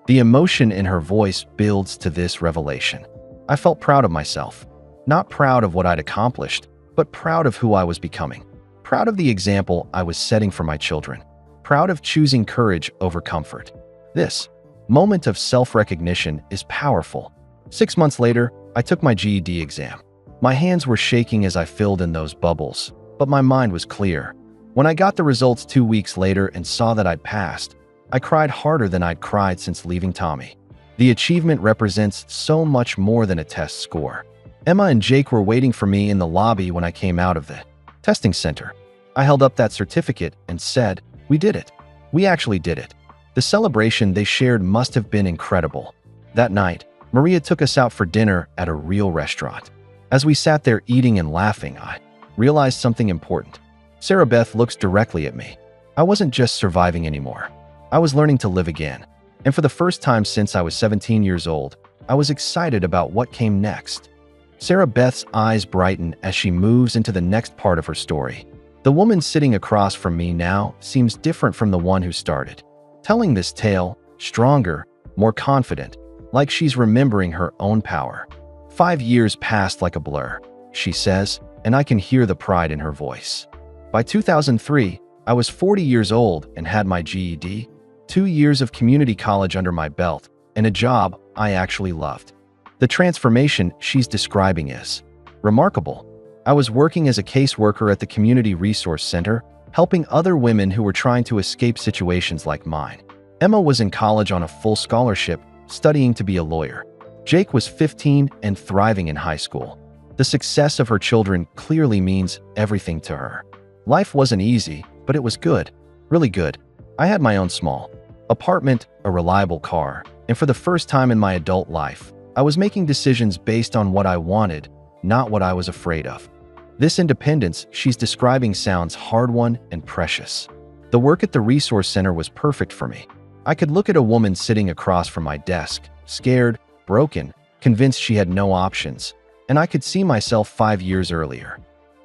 The emotion in her voice builds to this revelation. I felt proud of myself. Not proud of what I'd accomplished, but proud of who I was becoming. Proud of the example I was setting for my children. Proud of choosing courage over comfort. This moment of self-recognition is powerful. 6 months later, I took my GED exam. My hands were shaking as I filled in those bubbles, but my mind was clear. When I got the results 2 weeks later and saw that I'd passed, I cried harder than I'd cried since leaving Tommy. The achievement represents so much more than a test score. Emma and Jake were waiting for me in the lobby when I came out of the testing center. I held up that certificate and said, "We did it. We actually did it." The celebration they shared must have been incredible. That night, Maria took us out for dinner at a real restaurant. As we sat there eating and laughing, I realized something important. Sarah Beth looks directly at me. I wasn't just surviving anymore. I was learning to live again. And for the first time since I was 17 years old, I was excited about what came next. Sarah Beth's eyes brighten as she moves into the next part of her story. The woman sitting across from me now seems different from the one who started, telling this tale, stronger, more confident, like she's remembering her own power. 5 years passed like a blur, she says, and I can hear the pride in her voice. By 2003, I was 40 years old and had my GED, 2 years of community college under my belt, and a job I actually loved. The transformation she's describing is remarkable. I was working as a caseworker at the Community Resource Center, helping other women who were trying to escape situations like mine. Emma was in college on a full scholarship, studying to be a lawyer. Jake was 15 and thriving in high school. The success of her children clearly means everything to her. Life wasn't easy, but it was good, really good. I had my own small apartment, a reliable car, and for the first time in my adult life, I was making decisions based on what I wanted, not what I was afraid of. This independence she's describing sounds hard-won and precious. The work at the resource center was perfect for me. I could look at a woman sitting across from my desk, scared, broken, convinced she had no options, and I could see myself 5 years earlier.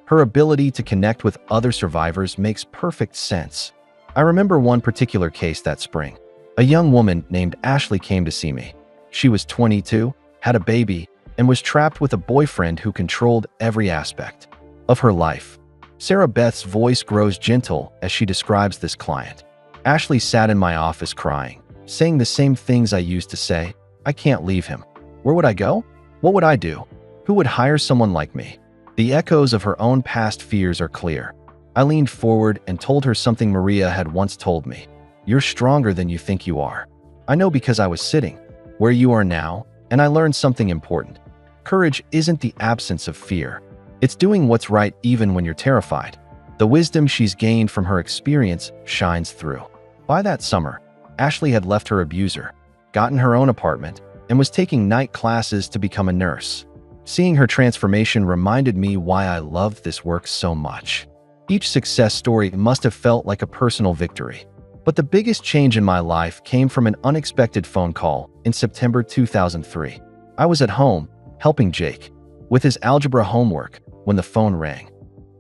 Her ability to connect with other survivors makes perfect sense. I remember one particular case that spring. A young woman named Ashley came to see me. She was 22, had a baby, and was trapped with a boyfriend who controlled every aspect of her life. Sarah Beth's voice grows gentle as she describes this client. Ashley sat in my office crying, saying the same things I used to say. "I can't leave him. Where would I go? What would I do? Who would hire someone like me?" The echoes of her own past fears are clear. I leaned forward and told her something Maria had once told me. "You're stronger than you think you are." I know because I was sitting where you are now, and I learned something important. Courage isn't the absence of fear. It's doing what's right even when you're terrified. The wisdom she's gained from her experience shines through. By that summer, Ashley had left her abuser, gotten her own apartment, and was taking night classes to become a nurse. Seeing her transformation reminded me why I loved this work so much. Each success story must have felt like a personal victory. But the biggest change in my life came from an unexpected phone call in September 2003. I was at home, helping Jake with his algebra homework when the phone rang.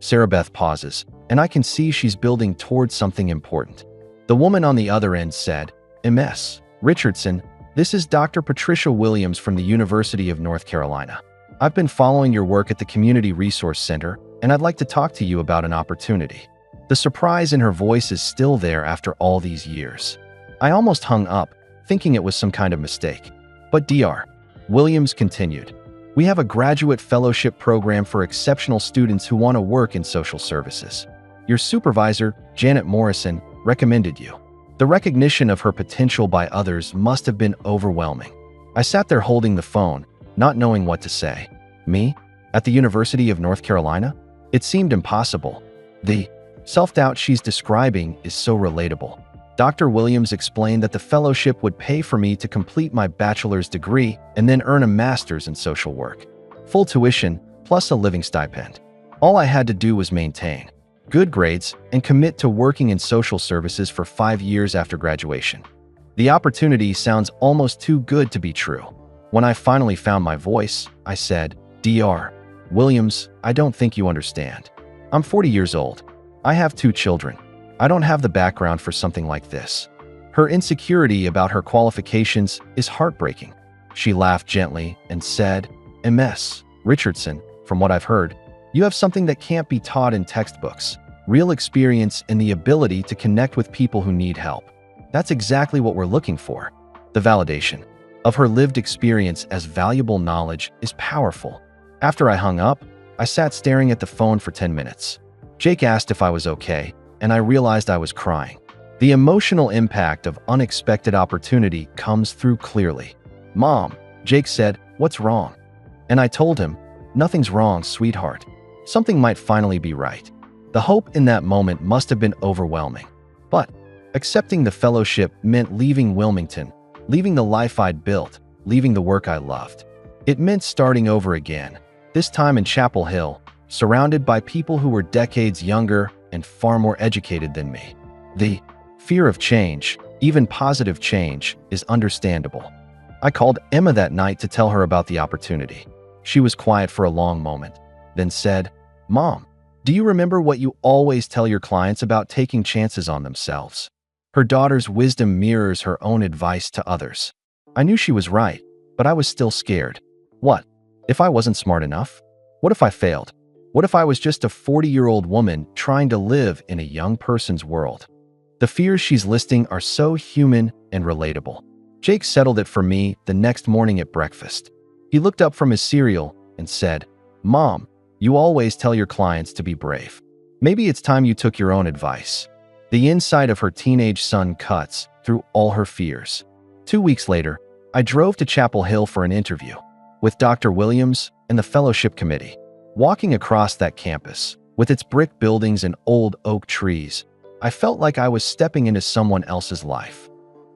Sarah Beth pauses, and I can see she's building towards something important. The woman on the other end said, "Ms. Richardson, this is Dr. Patricia Williams from the University of North Carolina. I've been following your work at the Community Resource Center, and I'd like to talk to you about an opportunity. The surprise in her voice is still there after all these years. I almost hung up, thinking it was some kind of mistake. But Dr. Williams continued, "We have a graduate fellowship program for exceptional students who want to work in social services. Your supervisor, Janet Morrison, recommended you." The recognition of her potential by others must have been overwhelming. I sat there holding the phone, not knowing what to say. Me? At the University of North Carolina? It seemed impossible. The self-doubt she's describing is so relatable. Dr. Williams explained that the fellowship would pay for me to complete my bachelor's degree and then earn a master's in social work. Full tuition, plus a living stipend. All I had to do was maintain good grades and commit to working in social services for 5 years after graduation. The opportunity sounds almost too good to be true. When I finally found my voice, I said, "Dr. Williams, I don't think you understand. I'm 40 years old. I have 2 children. I don't have the background for something like this." Her insecurity about her qualifications is heartbreaking. She laughed gently and said, "Ms. Richardson, from what I've heard, you have something that can't be taught in textbooks, real experience and the ability to connect with people who need help. That's exactly what we're looking for." The validation of her lived experience as valuable knowledge is powerful. After I hung up, I sat staring at the phone for 10 minutes. Jake asked if I was okay, and I realized I was crying. The emotional impact of unexpected opportunity comes through clearly. "Mom," Jake said, "what's wrong?" And I told him, "Nothing's wrong, sweetheart. Something might finally be right." The hope in that moment must have been overwhelming. But accepting the fellowship meant leaving Wilmington, leaving the life I'd built, leaving the work I loved. It meant starting over again, this time in Chapel Hill, surrounded by people who were decades younger and far more educated than me. The fear of change, even positive change, is understandable. I called Emma that night to tell her about the opportunity. She was quiet for a long moment, then said, "Mom, do you remember what you always tell your clients about taking chances on themselves?" Her daughter's wisdom mirrors her own advice to others. I knew she was right, but I was still scared. What if I wasn't smart enough? What if I failed? What if I was just a 40-year-old woman trying to live in a young person's world? The fears she's listing are so human and relatable. Jake settled it for me the next morning at breakfast. He looked up from his cereal and said, "Mom, you always tell your clients to be brave. Maybe it's time you took your own advice." The inside of her teenage son cuts through all her fears. 2 weeks later, I drove to Chapel Hill for an interview with Dr. Williams and the fellowship committee. Walking across that campus, with its brick buildings and old oak trees, I felt like I was stepping into someone else's life.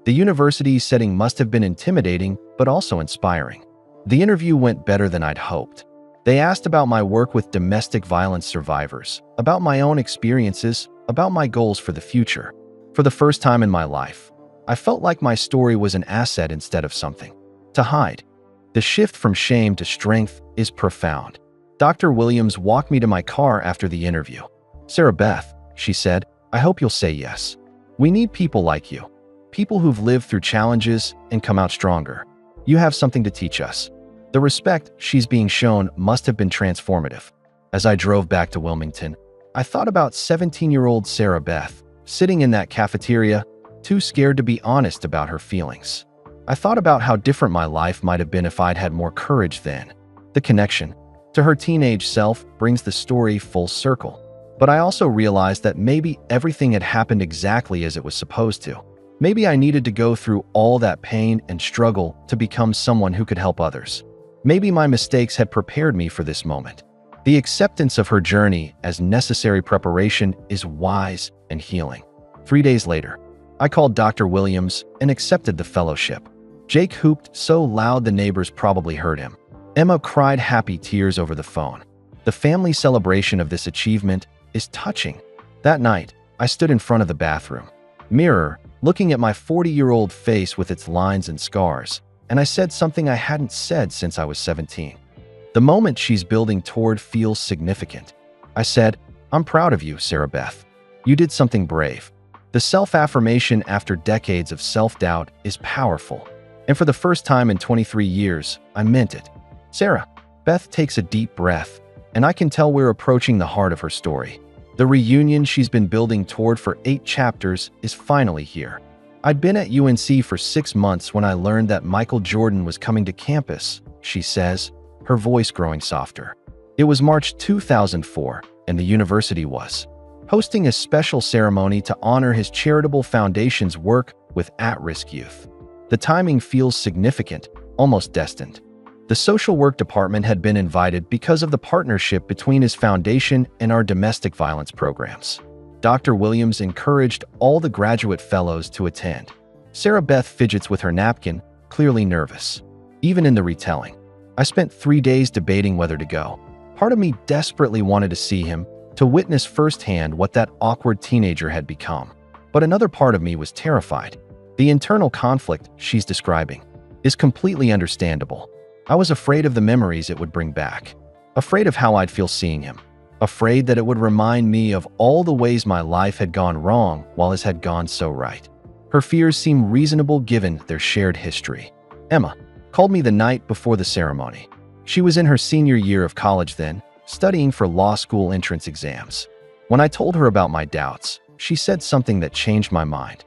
The university setting must have been intimidating, but also inspiring. The interview went better than I'd hoped. They asked about my work with domestic violence survivors, about my own experiences, about my goals for the future. For the first time in my life, I felt like my story was an asset instead of something to hide. The shift from shame to strength is profound. Dr. Williams walked me to my car after the interview. "Sarah Beth," she said, "I hope you'll say yes. We need people like you, people who've lived through challenges and come out stronger. You have something to teach us." The respect she's being shown must have been transformative. As I drove back to Wilmington, I thought about 17-year-old Sarah Beth, sitting in that cafeteria, too scared to be honest about her feelings. I thought about how different my life might have been if I'd had more courage then. The connection to her teenage self brings the story full circle. But I also realized that maybe everything had happened exactly as it was supposed to. Maybe I needed to go through all that pain and struggle to become someone who could help others. Maybe my mistakes had prepared me for this moment. The acceptance of her journey as necessary preparation is wise and healing. 3 days later, I called Dr. Williams and accepted the fellowship. Jake hooped so loud the neighbors probably heard him. Emma cried happy tears over the phone. The family celebration of this achievement is touching. That night, I stood in front of the bathroom mirror, looking at my 40-year-old face with its lines and scars, and I said something I hadn't said since I was 17. The moment she's building toward feels significant. I said, "I'm proud of you, Sarah Beth. You did something brave." The self-affirmation after decades of self-doubt is powerful. And for the first time in 23 years, I meant it. "Sarah, Beth takes a deep breath, and I can tell we're approaching the heart of her story. The reunion she's been building toward for 8 chapters is finally here. I'd been at UNC for 6 months when I learned that Michael Jordan was coming to campus, she says, her voice growing softer. It was March 2004, and the university was hosting a special ceremony to honor his charitable foundation's work with at-risk youth. The timing feels significant, almost destined. The social work department had been invited because of the partnership between his foundation and our domestic violence programs. Dr. Williams encouraged all the graduate fellows to attend. Sarah Beth fidgets with her napkin, clearly nervous. Even in the retelling, I spent 3 days debating whether to go. Part of me desperately wanted to see him, to witness firsthand what that awkward teenager had become. But another part of me was terrified. The internal conflict she's describing is completely understandable. I was afraid of the memories it would bring back, afraid of how I'd feel seeing him, afraid that it would remind me of all the ways my life had gone wrong while his had gone so right. Her fears seem reasonable given their shared history. Emma called me the night before the ceremony. She was in her senior year of college then, studying for law school entrance exams. When I told her about my doubts, she said something that changed my mind.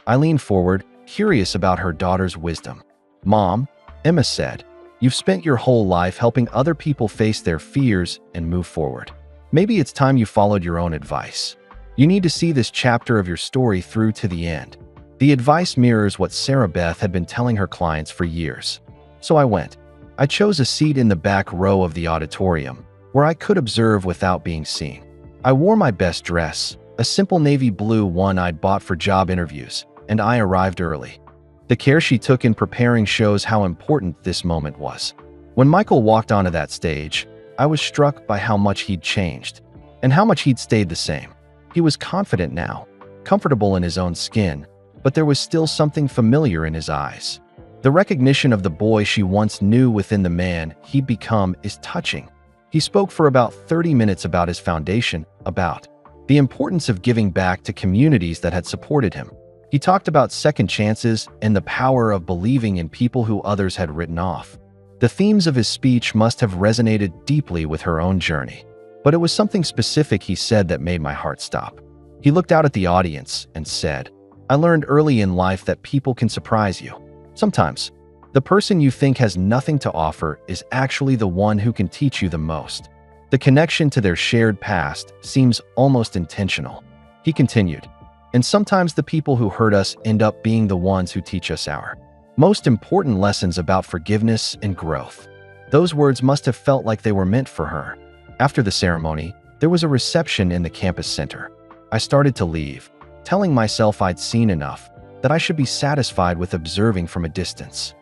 I leaned forward, curious about her daughter's wisdom. "Mom," Emma said, "you've spent your whole life helping other people face their fears and move forward. Maybe it's time you followed your own advice. You need to see this chapter of your story through to the end." The advice mirrors what Sarah Beth had been telling her clients for years. So I went. I chose a seat in the back row of the auditorium, where I could observe without being seen. I wore my best dress, a simple navy blue one I'd bought for job interviews, and I arrived early. The care she took in preparing shows how important this moment was. When Michael walked onto that stage, I was struck by how much he'd changed, and how much he'd stayed the same. He was confident now, comfortable in his own skin, but there was still something familiar in his eyes. The recognition of the boy she once knew within the man he'd become is touching. He spoke for about 30 minutes about his foundation, about the importance of giving back to communities that had supported him. He talked about second chances and the power of believing in people who others had written off. The themes of his speech must have resonated deeply with her own journey, but it was something specific he said that made my heart stop. He looked out at the audience and said, "I learned early in life that people can surprise you. Sometimes, the person you think has nothing to offer is actually the one who can teach you the most." The connection to their shared past seems almost intentional. He continued, "And sometimes the people who hurt us end up being the ones who teach us our most important lessons about forgiveness and growth." Those words must have felt like they were meant for her. After the ceremony, there was a reception in the campus center. I started to leave, telling myself I'd seen enough, that I should be satisfied with observing from a distance.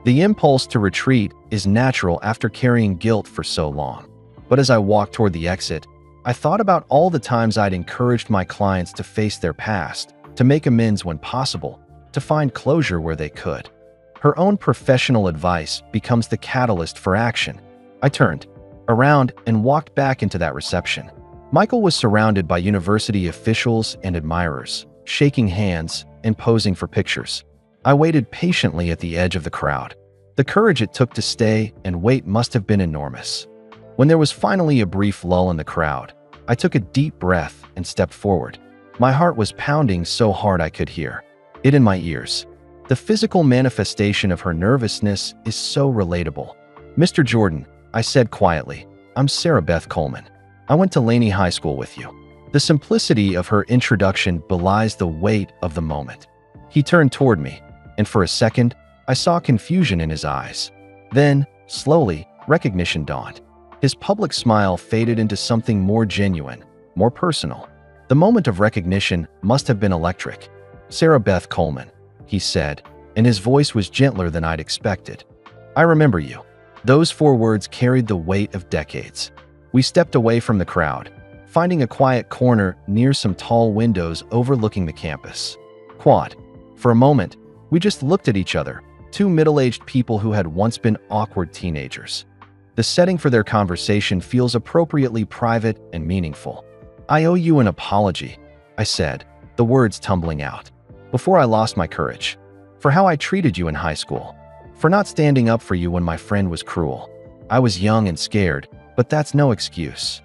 The impulse to retreat is natural after carrying guilt for so long. But as I walked toward the exit, I thought about all the times I'd encouraged my clients to face their past, to make amends when possible, to find closure where they could. Her own professional advice becomes the catalyst for action. I turned around and walked back into that reception. Michael was surrounded by university officials and admirers, shaking hands and posing for pictures. I waited patiently at the edge of the crowd. The courage it took to stay and wait must have been enormous. When there was finally a brief lull in the crowd, I took a deep breath and stepped forward. My heart was pounding so hard I could hear it in my ears. The physical manifestation of her nervousness is so relatable. "Mr. Jordan," I said quietly, "I'm Sarah Beth Coleman. I went to Laney High School with you." The simplicity of her introduction belies the weight of the moment. He turned toward me, and for a second, I saw confusion in his eyes. Then, slowly, recognition dawned. His public smile faded into something more genuine, more personal. The moment of recognition must have been electric. "Sarah Beth Coleman," he said, and his voice was gentler than I'd expected. "I remember you." Those 4 words carried the weight of decades. We stepped away from the crowd, finding a quiet corner near some tall windows overlooking the campus. Quad. For a moment, we just looked at each other, 2 middle-aged people who had once been awkward teenagers. The setting for their conversation feels appropriately private and meaningful. "I owe you an apology," I said, the words tumbling out, "before I lost my courage. For how I treated you in high school. For not standing up for you when my friend was cruel. I was young and scared, but that's no excuse.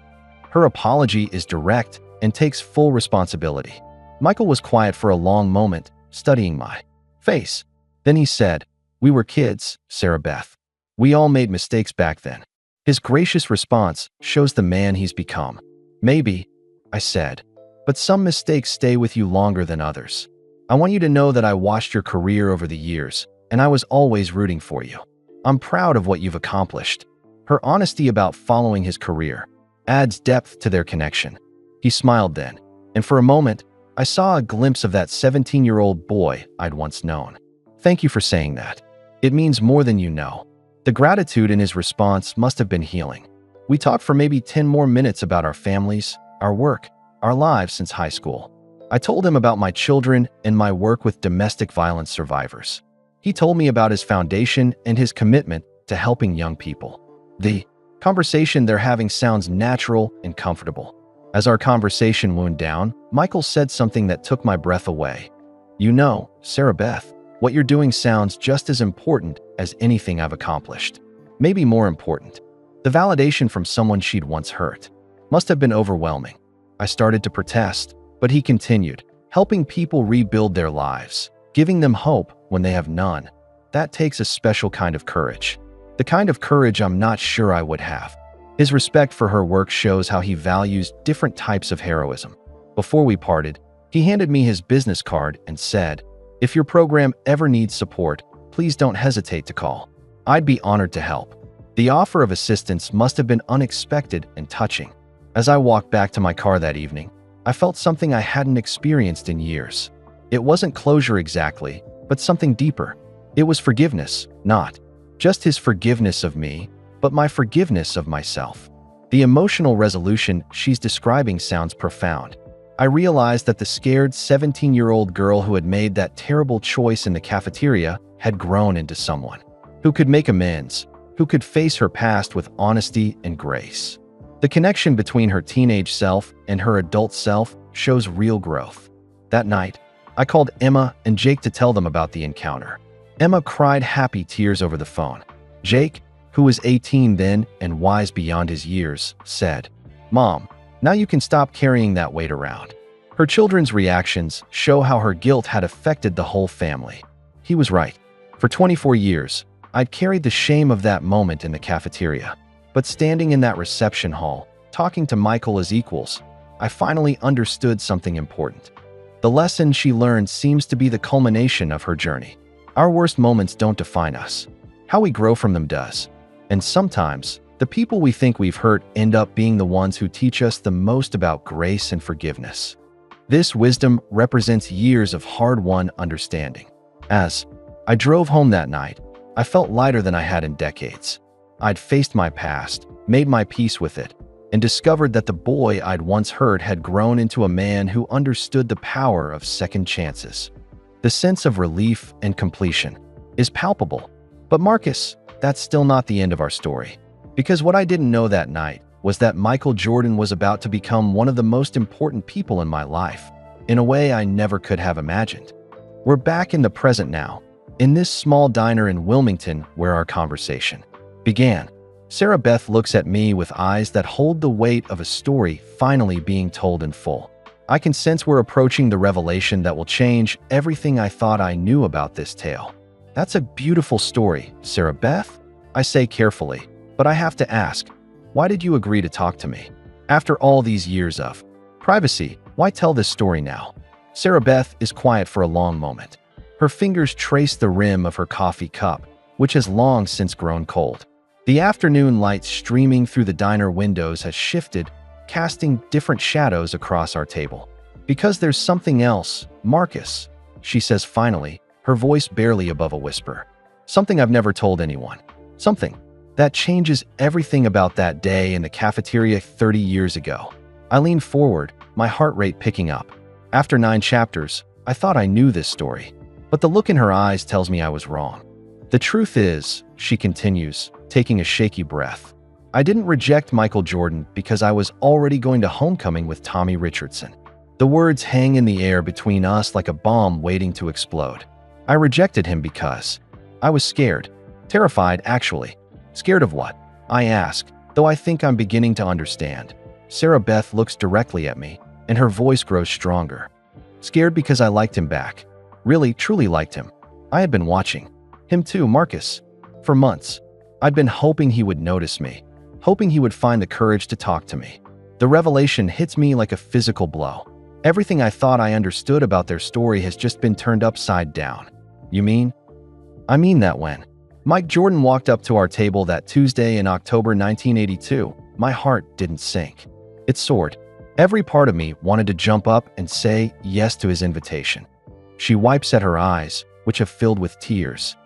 Her apology is direct and takes full responsibility. Michael was quiet for a long moment, studying my face. Then he said, "We were kids, Sarah Beth. We all made mistakes back then." His gracious response shows the man he's become. "Maybe," I said, "but some mistakes stay with you longer than others. I want you to know that I watched your career over the years, and I was always rooting for you. I'm proud of what you've accomplished." Her honesty about following his career adds depth to their connection. He smiled then, and for a moment, I saw a glimpse of that 17-year-old boy I'd once known. "Thank you for saying that. It means more than you know." The gratitude in his response must have been healing. We talked for maybe 10 more minutes about our families, our work, our lives since high school. I told him about my children and my work with domestic violence survivors. He told me about his foundation and his commitment to helping young people. The conversation they're having sounds natural and comfortable. As our conversation wound down, Michael said something that took my breath away. "You know, Sarah Beth, what you're doing sounds just as important as anything I've accomplished. Maybe more important." The validation from someone she'd once hurt must have been overwhelming. I started to protest, but he continued, "Helping people rebuild their lives, giving them hope when they have none. That takes a special kind of courage. The kind of courage I'm not sure I would have." His respect for her work shows how he values different types of heroism. Before we parted, he handed me his business card and said, "If your program ever needs support, please don't hesitate to call. I'd be honored to help." The offer of assistance must have been unexpected and touching. As I walked back to my car that evening, I felt something I hadn't experienced in years. It wasn't closure exactly, but something deeper. It was forgiveness, not just his forgiveness of me, but my forgiveness of myself. The emotional resolution she's describing sounds profound. I realized that the scared 17-year-old girl who had made that terrible choice in the cafeteria had grown into someone who could make amends, who could face her past with honesty and grace. The connection between her teenage self and her adult self shows real growth. That night, I called Emma and Jake to tell them about the encounter. Emma cried happy tears over the phone. Jake, who was 18 then and wise beyond his years, said, "Mom, now you can stop carrying that weight around." Her children's reactions show how her guilt had affected the whole family. He was right. For 24 years, I'd carried the shame of that moment in the cafeteria. But standing in that reception hall, talking to Michael as equals, I finally understood something important. The lesson she learned seems to be the culmination of her journey. Our worst moments don't define us. How we grow from them does. And sometimes, the people we think we've hurt end up being the ones who teach us the most about grace and forgiveness. This wisdom represents years of hard-won understanding. As I drove home that night, I felt lighter than I had in decades. I'd faced my past, made my peace with it, and discovered that the boy I'd once hurt had grown into a man who understood the power of second chances. The sense of relief and completion is palpable. But Marcus, that's still not the end of our story. Because what I didn't know that night was that Michael Jordan was about to become one of the most important people in my life, in a way I never could have imagined. We're back in the present now, in this small diner in Wilmington where our conversation began. Sarah Beth looks at me with eyes that hold the weight of a story finally being told in full. I can sense we're approaching the revelation that will change everything I thought I knew about this tale. "That's a beautiful story, Sarah Beth," I say carefully, but I have to ask, why did you agree to talk to me? After all these years of privacy, why tell this story now? Sarah Beth is quiet for a long moment. Her fingers trace the rim of her coffee cup, which has long since grown cold. The afternoon light streaming through the diner windows has shifted, casting different shadows across our table. "Because there's something else, Marcus," she says finally, her voice barely above a whisper. "Something I've never told anyone. Something that changes everything about that day in the cafeteria 30 years ago." I lean forward, my heart rate picking up. After 9 chapters, I thought I knew this story, but the look in her eyes tells me I was wrong. "The truth is," she continues, taking a shaky breath, "I didn't reject Michael Jordan because I was already going to homecoming with Tommy Richardson." The words hang in the air between us like a bomb waiting to explode. I rejected him because I was scared. Terrified, actually. Scared of what? I ask, though I think I'm beginning to understand. Sarah Beth looks directly at me, and her voice grows stronger. Scared because I liked him back. Really, truly liked him. I had been watching. Him too, Marcus. For months. I'd been hoping he would notice me, hoping he would find the courage to talk to me. The revelation hits me like a physical blow. Everything I thought I understood about their story has just been turned upside down. You mean? I mean that when Mike Jordan walked up to our table that Tuesday in October 1982, my heart didn't sink. It soared. Every part of me wanted to jump up and say yes to his invitation. She wipes at her eyes, which have filled with tears.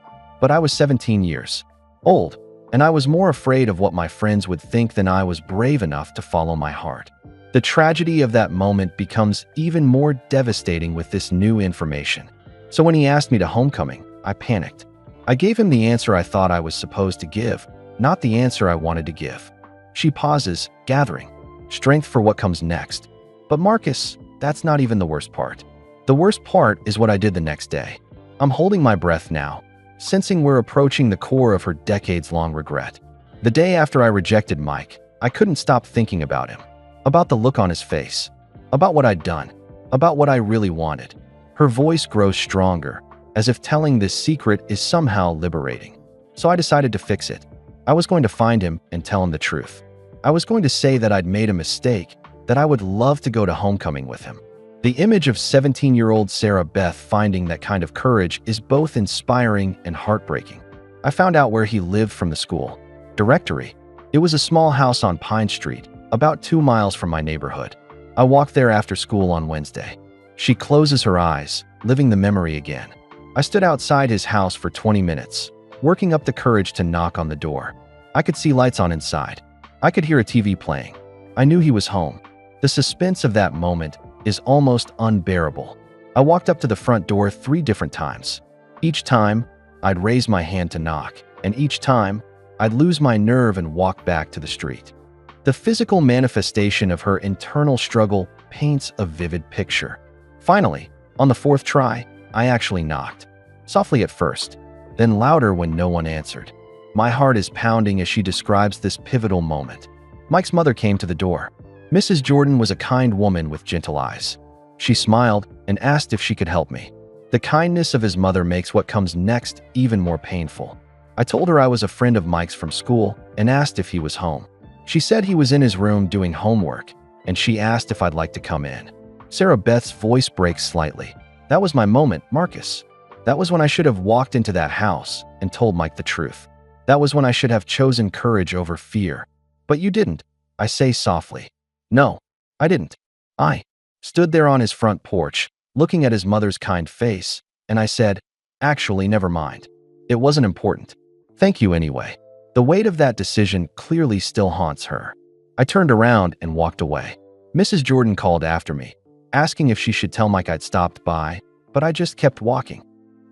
But I was 17 years old, and I was more afraid of what my friends would think than I was brave enough to follow my heart. The tragedy of that moment becomes even more devastating with this new information. So when he asked me to homecoming, I panicked. I gave him the answer I thought I was supposed to give, not the answer I wanted to give. She pauses, gathering strength for what comes next. But Marcus, that's not even the worst part. The worst part is what I did the next day. I'm holding my breath now, sensing we're approaching the core of her decades-long regret. The day after I rejected Mike, I couldn't stop thinking about him, about the look on his face, about what I'd done, about what I really wanted. Her voice grows stronger, as if telling this secret is somehow liberating. So I decided to fix it. I was going to find him and tell him the truth. I was going to say that I'd made a mistake, that I would love to go to homecoming with him. The image of 17-year-old Sarah Beth finding that kind of courage is both inspiring and heartbreaking. I found out where he lived from the school directory. It was a small house on Pine Street, about 2 miles from my neighborhood. I walked there after school on Wednesday. She closes her eyes, living the memory again. I stood outside his house for 20 minutes, working up the courage to knock on the door. I could see lights on inside. I could hear a TV playing. I knew he was home. The suspense of that moment is almost unbearable. I walked up to the front door 3 different times. Each time, I'd raise my hand to knock, and each time, I'd lose my nerve and walk back to the street. The physical manifestation of her internal struggle paints a vivid picture. Finally, on the 4th try, I actually knocked. Softly at first, then louder when no one answered. My heart is pounding as she describes this pivotal moment. Mike's mother came to the door. Mrs. Jordan was a kind woman with gentle eyes. She smiled and asked if she could help me. The kindness of his mother makes what comes next even more painful. I told her I was a friend of Mike's from school and asked if he was home. She said he was in his room doing homework, and she asked if I'd like to come in. Sarah Beth's voice breaks slightly. That was my moment, Marcus. That was when I should have walked into that house and told Mike the truth. That was when I should have chosen courage over fear. But you didn't, I say softly. No, I didn't. I stood there on his front porch, looking at his mother's kind face, and I said, actually, never mind. It wasn't important. Thank you anyway. The weight of that decision clearly still haunts her. I turned around and walked away. Mrs. Jordan called after me, asking if she should tell Mike I'd stopped by, but I just kept walking.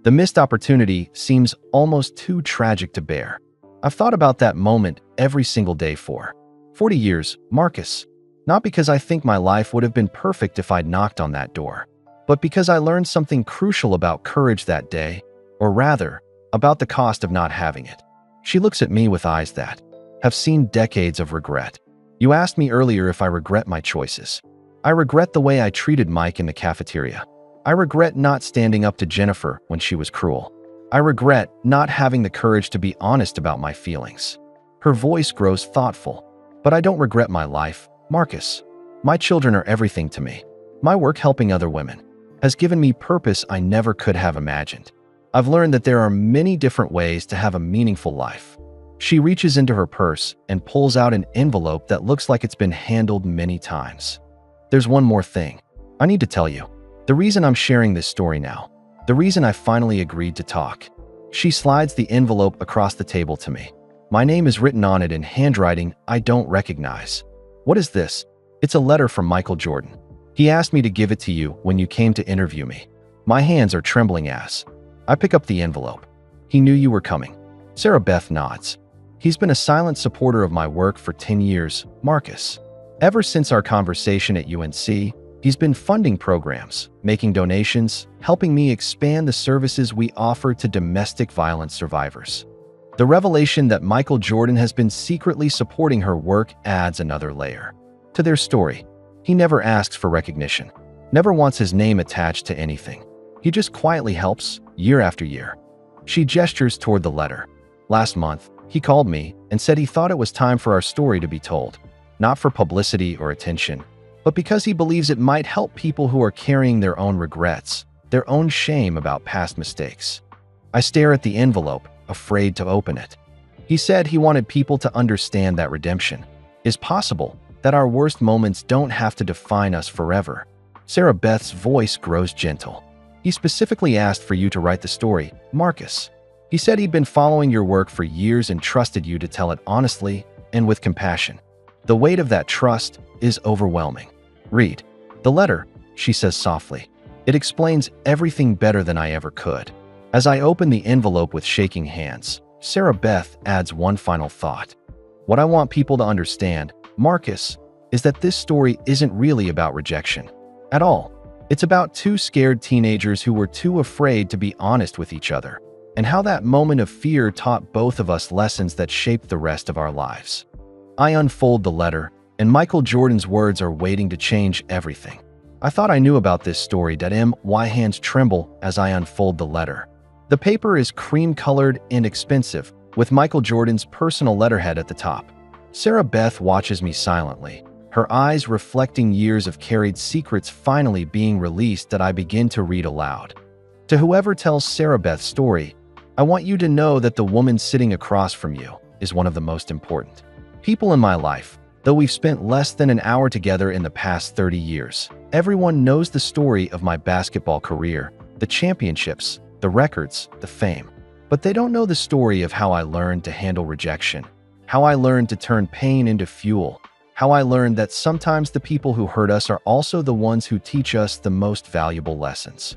The missed opportunity seems almost too tragic to bear. I've thought about that moment every single day for 40 years, Marcus. Not because I think my life would have been perfect if I'd knocked on that door, but because I learned something crucial about courage that day, or rather, about the cost of not having it. She looks at me with eyes that have seen decades of regret. You asked me earlier if I regret my choices. I regret the way I treated Mike in the cafeteria. I regret not standing up to Jennifer when she was cruel. I regret not having the courage to be honest about my feelings. Her voice grows thoughtful. But I don't regret my life, Marcus. My children are everything to me. My work helping other women has given me purpose I never could have imagined. I've learned that there are many different ways to have a meaningful life. She reaches into her purse and pulls out an envelope that looks like it's been handled many times. There's one more thing I need to tell you. The reason I'm sharing this story now. The reason I finally agreed to talk. She slides the envelope across the table to me. My name is written on it in handwriting I don't recognize. What is this? It's a letter from Michael Jordan. He asked me to give it to you when you came to interview me. My hands are trembling as I pick up the envelope. He knew you were coming. Sarah Beth nods. He's been a silent supporter of my work for 10 years, Marcus. Ever since our conversation at UNC, he's been funding programs, making donations, helping me expand the services we offer to domestic violence survivors. The revelation that Michael Jordan has been secretly supporting her work adds another layer to their story. He never asks for recognition, never wants his name attached to anything. He just quietly helps, year after year. She gestures toward the letter. Last month, he called me and said he thought it was time for our story to be told, not for publicity or attention, but because he believes it might help people who are carrying their own regrets, their own shame about past mistakes. I stare at the envelope, afraid to open it. He said he wanted people to understand that redemption is possible, that our worst moments don't have to define us forever. Sarah Beth's voice grows gentle. He specifically asked for you to write the story, Marcus. He said he'd been following your work for years and trusted you to tell it honestly and with compassion. The weight of that trust is overwhelming. Read the letter, she says softly. It explains everything better than I ever could. As I open the envelope with shaking hands, Sarah Beth adds one final thought. What I want people to understand, Marcus, is that this story isn't really about rejection at all. It's about two scared teenagers who were too afraid to be honest with each other, and how that moment of fear taught both of us lessons that shaped the rest of our lives. I unfold the letter, and Michael Jordan's words are waiting to change everything. I thought I knew about this story. My hands tremble as I unfold the letter. The paper is cream-colored and expensive, with Michael Jordan's personal letterhead at the top. Sarah Beth watches me silently, her eyes reflecting years of carried secrets finally being released that I begin to read aloud. To whoever tells Sarah Beth's story, I want you to know that the woman sitting across from you is one of the most important people in my life. Though we've spent less than an hour together in the past 30 years, everyone knows the story of my basketball career, the championships, the records, the fame. But they don't know the story of how I learned to handle rejection, how I learned to turn pain into fuel, how I learned that sometimes the people who hurt us are also the ones who teach us the most valuable lessons.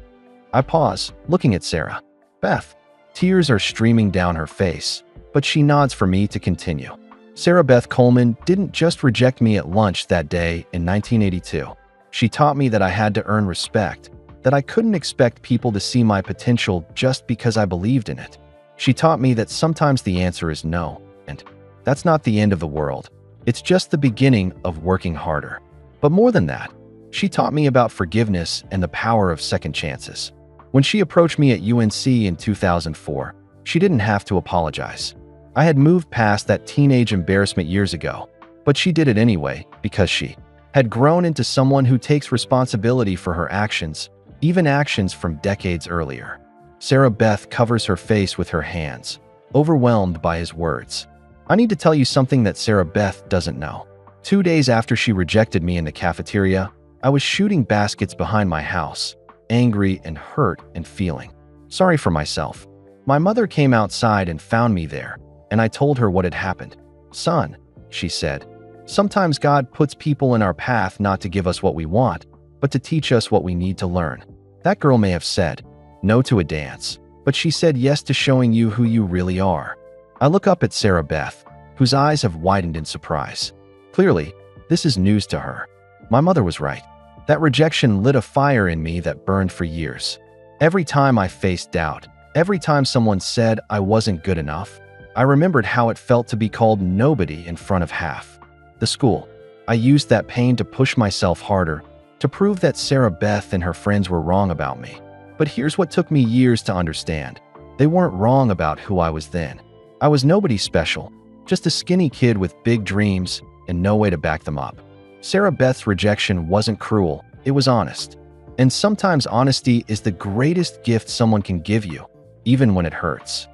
I pause, looking at Sarah Beth. Tears are streaming down her face, but she nods for me to continue. Sarah Beth Coleman didn't just reject me at lunch that day in 1982. She taught me that I had to earn respect, that I couldn't expect people to see my potential just because I believed in it. She taught me that sometimes the answer is no, and that's not the end of the world. It's just the beginning of working harder. But more than that, she taught me about forgiveness and the power of second chances. When she approached me at UNC in 2004, she didn't have to apologize. I had moved past that teenage embarrassment years ago, but she did it anyway because she had grown into someone who takes responsibility for her actions, even actions from decades earlier. Sarah Beth covers her face with her hands, overwhelmed by his words. I need to tell you something that Sarah Beth doesn't know. 2 days after she rejected me in the cafeteria, I was shooting baskets behind my house, angry and hurt and feeling sorry for myself. My mother came outside and found me there, and I told her what had happened. Son, she said, sometimes God puts people in our path not to give us what we want, but to teach us what we need to learn. That girl may have said no to a dance, but she said yes to showing you who you really are. I look up at Sarah Beth, whose eyes have widened in surprise. Clearly, this is news to her. My mother was right. That rejection lit a fire in me that burned for years. Every time I faced doubt, every time someone said I wasn't good enough, I remembered how it felt to be called nobody in front of half the school. I used that pain to push myself harder, to prove that Sarah Beth and her friends were wrong about me. But here's what took me years to understand. They weren't wrong about who I was then. I was nobody special, just a skinny kid with big dreams and no way to back them up. Sarah Beth's rejection wasn't cruel, it was honest. And sometimes honesty is the greatest gift someone can give you, even when it hurts.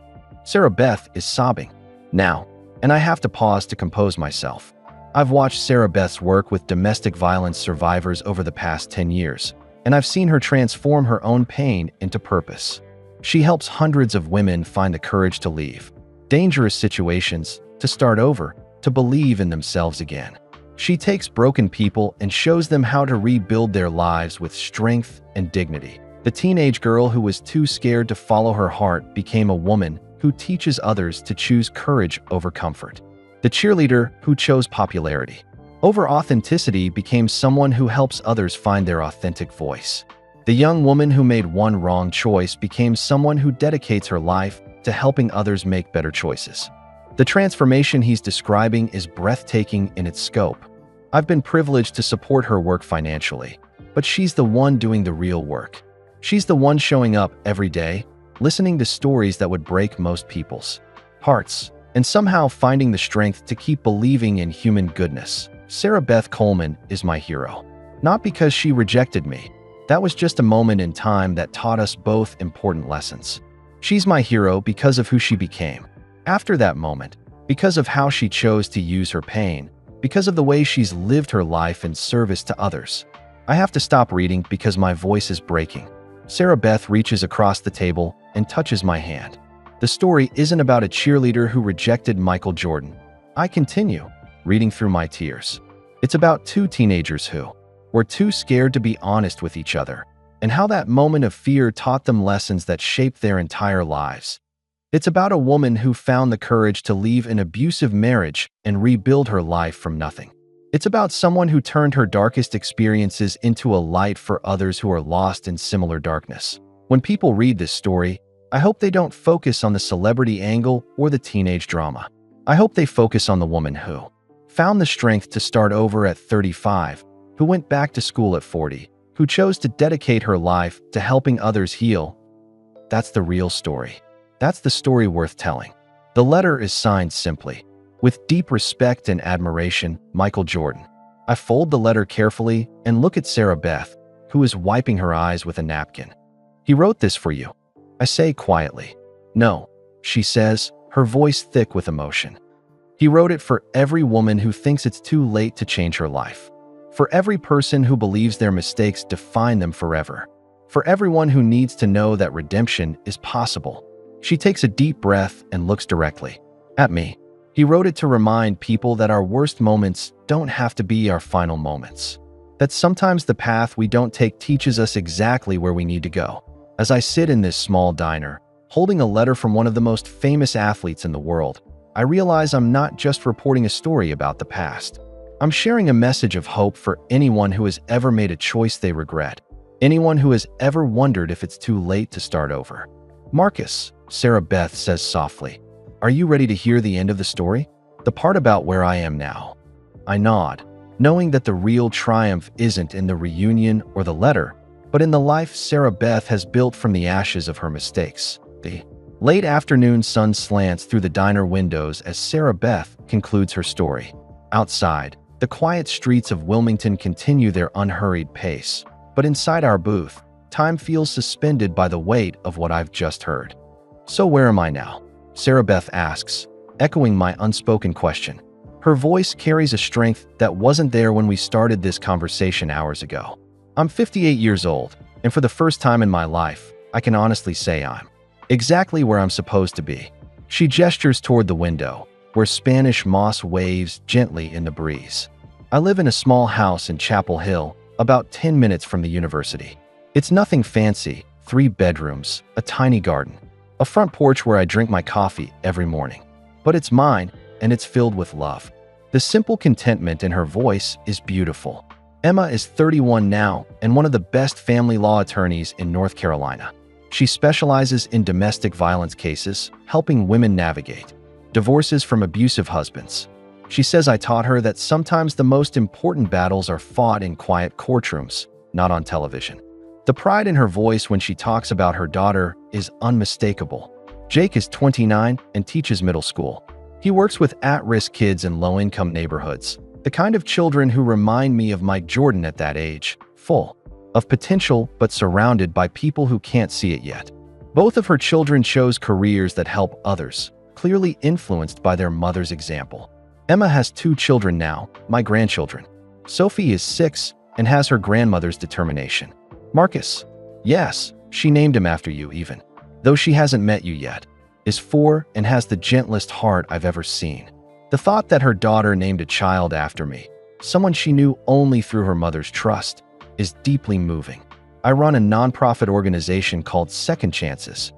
Sarah Beth is sobbing now, and I have to pause to compose myself. I've watched Sarah Beth's work with domestic violence survivors over the past 10 years, and I've seen her transform her own pain into purpose. She helps hundreds of women find the courage to leave dangerous situations, to start over, to believe in themselves again. She takes broken people and shows them how to rebuild their lives with strength and dignity. The teenage girl who was too scared to follow her heart became a woman who teaches others to choose courage over comfort. The cheerleader who chose popularity over authenticity became someone who helps others find their authentic voice. The young woman who made one wrong choice became someone who dedicates her life to helping others make better choices. The transformation he's describing is breathtaking in its scope. I've been privileged to support her work financially, but she's the one doing the real work. She's the one showing up every day, listening to stories that would break most people's hearts, and somehow finding the strength to keep believing in human goodness. Sarah Beth Coleman is my hero. Not because she rejected me. That was just a moment in time that taught us both important lessons. She's my hero because of who she became. After that moment, because of how she chose to use her pain, because of the way she's lived her life in service to others. I have to stop reading because my voice is breaking. Sarah Beth reaches across the table and touches my hand. The story isn't about a cheerleader who rejected Michael Jordan. I continue, reading through my tears. It's about two teenagers who were too scared to be honest with each other, and how that moment of fear taught them lessons that shaped their entire lives. It's about a woman who found the courage to leave an abusive marriage and rebuild her life from nothing. It's about someone who turned her darkest experiences into a light for others who are lost in similar darkness. When people read this story, I hope they don't focus on the celebrity angle or the teenage drama. I hope they focus on the woman who found the strength to start over at 35, who went back to school at 40, who chose to dedicate her life to helping others heal. That's the real story. That's the story worth telling. The letter is signed simply, with deep respect and admiration, Michael Jordan. I fold the letter carefully and look at Sarah Beth, who is wiping her eyes with a napkin. "He wrote this for you," I say quietly. "No," she says, her voice thick with emotion. "He wrote it for every woman who thinks it's too late to change her life. For every person who believes their mistakes define them forever. For everyone who needs to know that redemption is possible." She takes a deep breath and looks directly at me. "He wrote it to remind people that our worst moments don't have to be our final moments. That sometimes the path we don't take teaches us exactly where we need to go." As I sit in this small diner, holding a letter from one of the most famous athletes in the world, I realize I'm not just reporting a story about the past. I'm sharing a message of hope for anyone who has ever made a choice they regret. Anyone who has ever wondered if it's too late to start over. "Marcus," Sarah Beth says softly, "are you ready to hear the end of the story? The part about where I am now?" I nod, knowing that the real triumph isn't in the reunion or the letter, but in the life Sarah Beth has built from the ashes of her mistakes. The late afternoon sun slants through the diner windows as Sarah Beth concludes her story. Outside, the quiet streets of Wilmington continue their unhurried pace, but inside our booth, time feels suspended by the weight of what I've just heard. "So where am I now?" Sarah Beth asks, echoing my unspoken question. Her voice carries a strength that wasn't there when we started this conversation hours ago. "I'm 58 years old, and for the first time in my life, I can honestly say I'm exactly where I'm supposed to be." She gestures toward the window, where Spanish moss waves gently in the breeze. "I live in a small house in Chapel Hill, about 10 minutes from the university. It's nothing fancy, 3 bedrooms, a tiny garden, a front porch where I drink my coffee every morning. But it's mine, and it's filled with love." The simple contentment in her voice is beautiful. Emma is 31 now and one of the best family law attorneys in North Carolina. She specializes in domestic violence cases, helping women navigate divorces from abusive husbands. She says I taught her that sometimes the most important battles are fought in quiet courtrooms, not on television. The pride in her voice when she talks about her daughter is unmistakable. Jake is 29 and teaches middle school. He works with at-risk kids in low-income neighborhoods, the kind of children who remind me of Mike Jordan at that age, full of potential but surrounded by people who can't see it yet. Both of her children chose careers that help others, clearly influenced by their mother's example. Emma has 2 children now, my grandchildren. Sophie is 6 and has her grandmother's determination. Marcus, yes, she named him after you even, though she hasn't met you yet, is 4 and has the gentlest heart I've ever seen. The thought that her daughter named a child after me, someone she knew only through her mother's trust, is deeply moving. I run a nonprofit organization called Second Chances.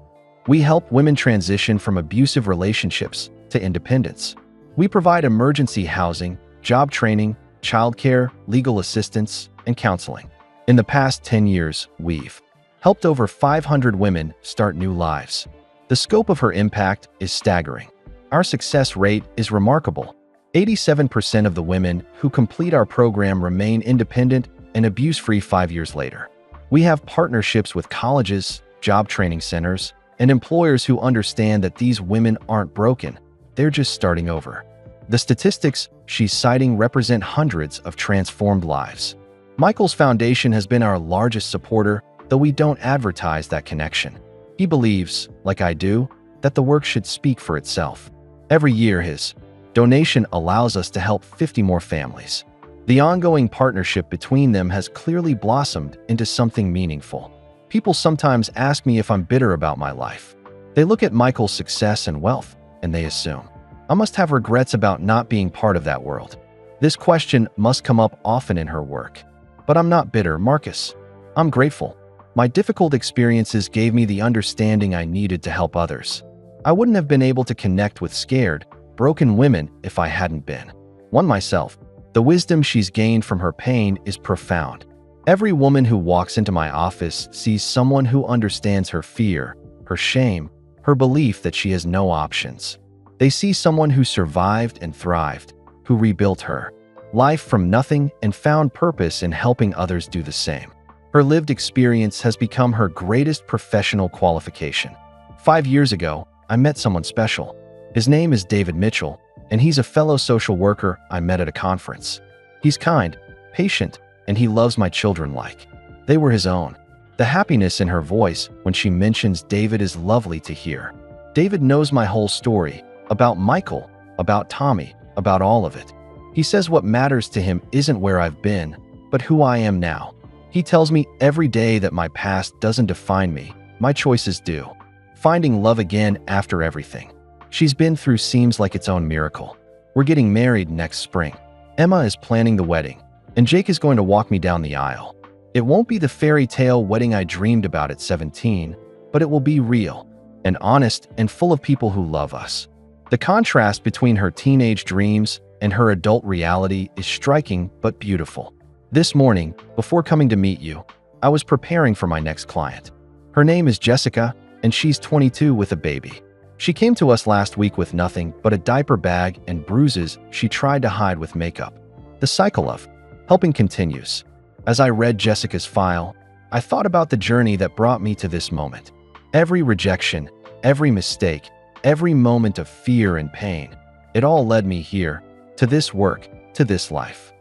We help women transition from abusive relationships to independence. We provide emergency housing, job training, childcare, legal assistance, and counseling. In the past 10 years, we've helped over 500 women start new lives. The scope of her impact is staggering. Our success rate is remarkable. 87% of the women who complete our program remain independent and abuse-free 5 years later. We have partnerships with colleges, job training centers, and employers who understand that these women aren't broken, they're just starting over. The statistics she's citing represent hundreds of transformed lives. Michael's foundation has been our largest supporter, though we don't advertise that connection. He believes, like I do, that the work should speak for itself. Every year, his donation allows us to help 50 more families. The ongoing partnership between them has clearly blossomed into something meaningful. People sometimes ask me if I'm bitter about my life. They look at Michael's success and wealth, and they assume I must have regrets about not being part of that world. This question must come up often in her work. But I'm not bitter, Marcus. I'm grateful. My difficult experiences gave me the understanding I needed to help others. I wouldn't have been able to connect with scared, broken women if I hadn't been one myself. The wisdom she's gained from her pain is profound. Every woman who walks into my office sees someone who understands her fear, her shame, her belief that she has no options. They see someone who survived and thrived, who rebuilt her life from nothing and found purpose in helping others do the same. Her lived experience has become her greatest professional qualification. 5 years ago, I met someone special. His name is David Mitchell, and he's a fellow social worker I met at a conference. He's kind, patient, and he loves my children like they were his own. The happiness in her voice when she mentions David is lovely to hear. David knows my whole story, about Michael, about Tommy, about all of it. He says what matters to him isn't where I've been, but who I am now. He tells me every day that my past doesn't define me, my choices do. Finding love again after everything she's been through seems like its own miracle. We're getting married next spring. Emma is planning the wedding, and Jake is going to walk me down the aisle. It won't be the fairy tale wedding I dreamed about at 17, but it will be real and honest and full of people who love us. The contrast between her teenage dreams and her adult reality is striking but beautiful. This morning, before coming to meet you, I was preparing for my next client. Her name is Jessica, and she's 22 with a baby. She came to us last week with nothing but a diaper bag and bruises she tried to hide with makeup. The cycle of helping continues. As I read Jessica's file, I thought about the journey that brought me to this moment. Every rejection, every mistake, every moment of fear and pain, it all led me here, to this work, to this life.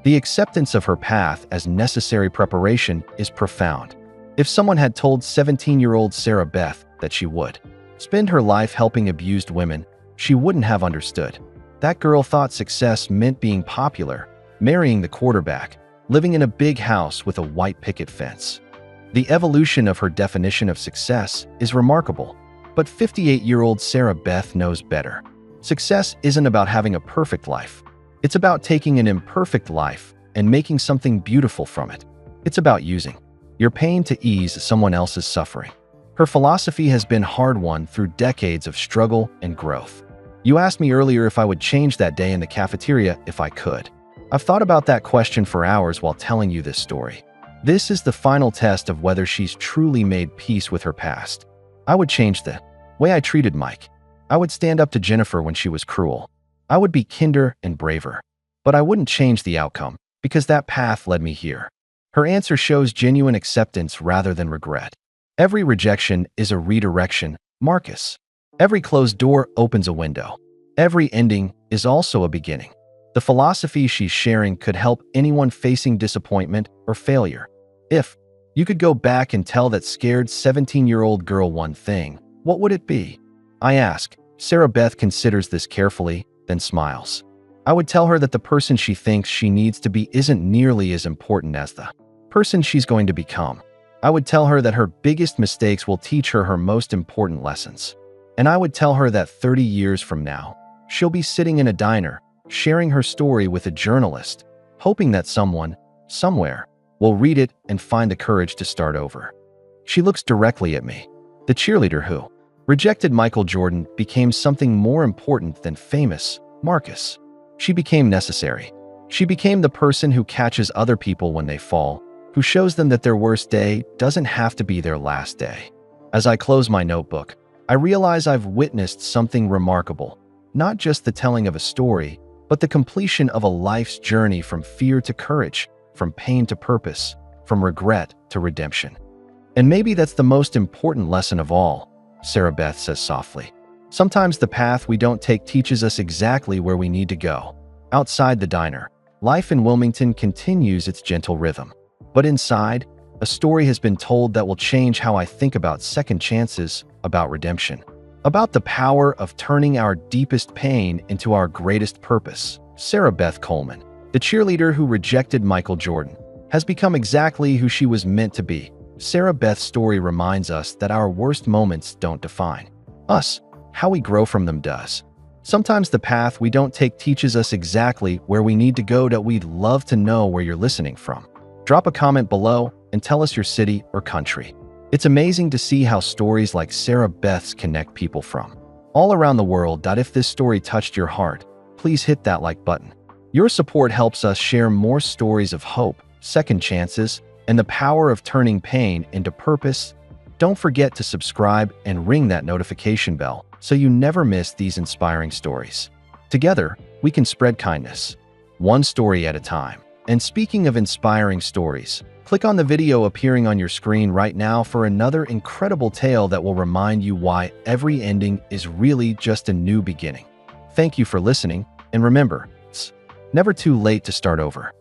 The acceptance of her path as necessary preparation is profound. If someone had told 17-year-old Sarah Beth that she would spend her life helping abused women, she wouldn't have understood. That girl thought success meant being popular, marrying the quarterback, living in a big house with a white picket fence. The evolution of her definition of success is remarkable, but 58-year-old Sarah Beth knows better. Success isn't about having a perfect life. It's about taking an imperfect life and making something beautiful from it. It's about using your pain to ease someone else's suffering. Her philosophy has been hard-won through decades of struggle and growth. You asked me earlier if I would change that day in the cafeteria if I could. I've thought about that question for hours while telling you this story. This is the final test of whether she's truly made peace with her past. I would change the way I treated Mike. I would stand up to Jennifer when she was cruel. I would be kinder and braver. But I wouldn't change the outcome, because that path led me here. Her answer shows genuine acceptance rather than regret. Every rejection is a redirection, Marcus. Every closed door opens a window. Every ending is also a beginning. The philosophy she's sharing could help anyone facing disappointment or failure. If you could go back and tell that scared 17-year-old girl one thing, what would it be? I ask. Sarah Beth considers this carefully, then smiles. I would tell her that the person she thinks she needs to be isn't nearly as important as the person she's going to become. I would tell her that her biggest mistakes will teach her her most important lessons. And I would tell her that 30 years from now, she'll be sitting in a diner, sharing her story with a journalist, hoping that someone, somewhere, will read it and find the courage to start over. She looks directly at me. The cheerleader who rejected Michael Jordan became something more important than famous, Marcus. She became necessary. She became the person who catches other people when they fall, who shows them that their worst day doesn't have to be their last day. As I close my notebook, I I realize I've witnessed something remarkable, not just the telling of a story, but the completion of a life's journey from fear to courage, from pain to purpose, from regret to redemption. And maybe that's the most important lesson of all, Sarah Beth says softly. Sometimes the path we don't take teaches us exactly where we need to go. Outside the diner, life in Wilmington continues its gentle rhythm. But inside, a story has been told that will change how I think about second chances, about redemption, about the power of turning our deepest pain into our greatest purpose. Sarah Beth Coleman, the cheerleader who rejected Michael Jordan, has become exactly who she was meant to be. Sarah Beth's story reminds us that our worst moments don't define us. How we grow from them does. Sometimes the path we don't take teaches us exactly where we need to go. That we'd love to know where you're listening from. Drop a comment below and tell us your city or country. It's amazing to see how stories like Sarah Beth's connect people from all around the world. If this story touched your heart, please hit that like button. Your support helps us share more stories of hope, second chances, and the power of turning pain into purpose. Don't forget to subscribe and ring that notification bell so you never miss these inspiring stories. Together, we can spread kindness, one story at a time. And speaking of inspiring stories, click on the video appearing on your screen right now for another incredible tale that will remind you why every ending is really just a new beginning. Thank you for listening, and remember, it's never too late to start over.